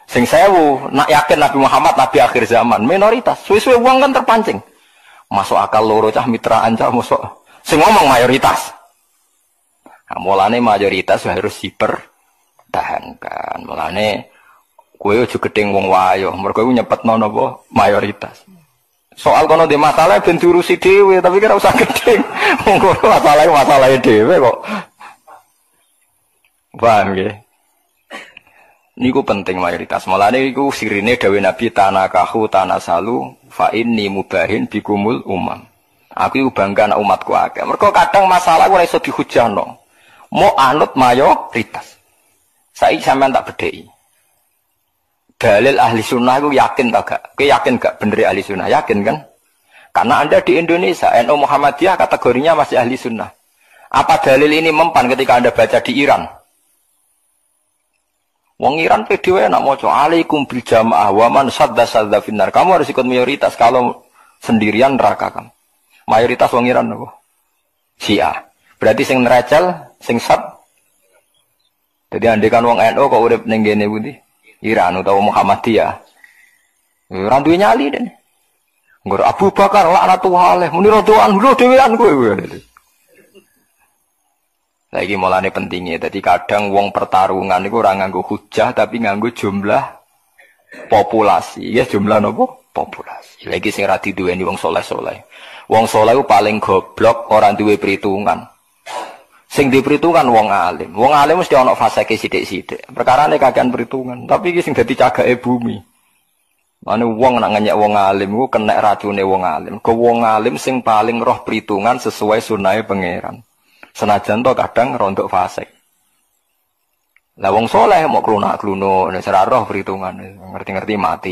Sing 1000 nak yakin Nabi Muhammad nabi akhir zaman, minoritas. Suwe-suwe wong kan terpancing. Masuk akal loro cah mitraan cah mosok. Sing ngomong mayoritas. Nah, mulane mayoritas harus dipertahankan. Mulane kowe aja gedeng wong wayo, mergo iku nyepetno napa mayoritas. Soal kono de masalah ben diurusi dhewe, tapi kira usah gedeng. Wong kono masalahe dhewe kok. Paham ya? Niku penting mayoritas. Mulane iku sirine dawuh Nabi tanakahu tanasalu fa inni mubahin bikumul umam. Aku iku bangga nek umatku akeh. Mergo kadang masalah ora iso dihujahno. Mau anut mayoritas. Saiki sampean tak bedheki. Dalil ahli sunnah iku yakin ta gak? Kowe yakin gak bener ahli sunnah? Yakin kan? Karena Anda di Indonesia, NU Muhammadiyah kategorinya masih ahli sunnah. Apa dalil ini mempan ketika Anda baca di Iran? Wong Iran PDW nak maca alaikum bil jamaah wa man sadda finnar. Kamu harus ikut mayoritas, kalau sendirian neraka kamu. Mayoritas wong Iran apa? Syiah. Berarti sing nerajal, sing sad. Jadi andekan wong NU kok urip ning ngene pundi? Iran utawa Muhammadiyah. Ora duwe nyali den. Nggur Abu Bakar laknatullah alaih muni radhiyallahu anhu dhewean kowe. Lagi mulane pentingnya, jadi kadang wong pertarungan itu orang nganggo hujah tapi nganggo jumlah populasi, ya jumlah nopo populasi. Lagi sing ra diduweni wong saleh-saleh. Wong saleh ku paling goblok orang duwe perhitungan. Sing diperhitungan wong alim. Wong alim mesti ana faseke sithik-sithik. Perkarane kakean perhitungan, tapi iki sing dadi cagake bumi. Ane wong nak ngenyek wong alim ku kena racune wong alim. Ke wong alim sing paling roh perhitungan sesuai sunahe pangeran. Senajan to kadang rontok fasik. Lah wong soleh mau klunak-kluno nek ora roh perhitungan, ngerti-ngerti mati.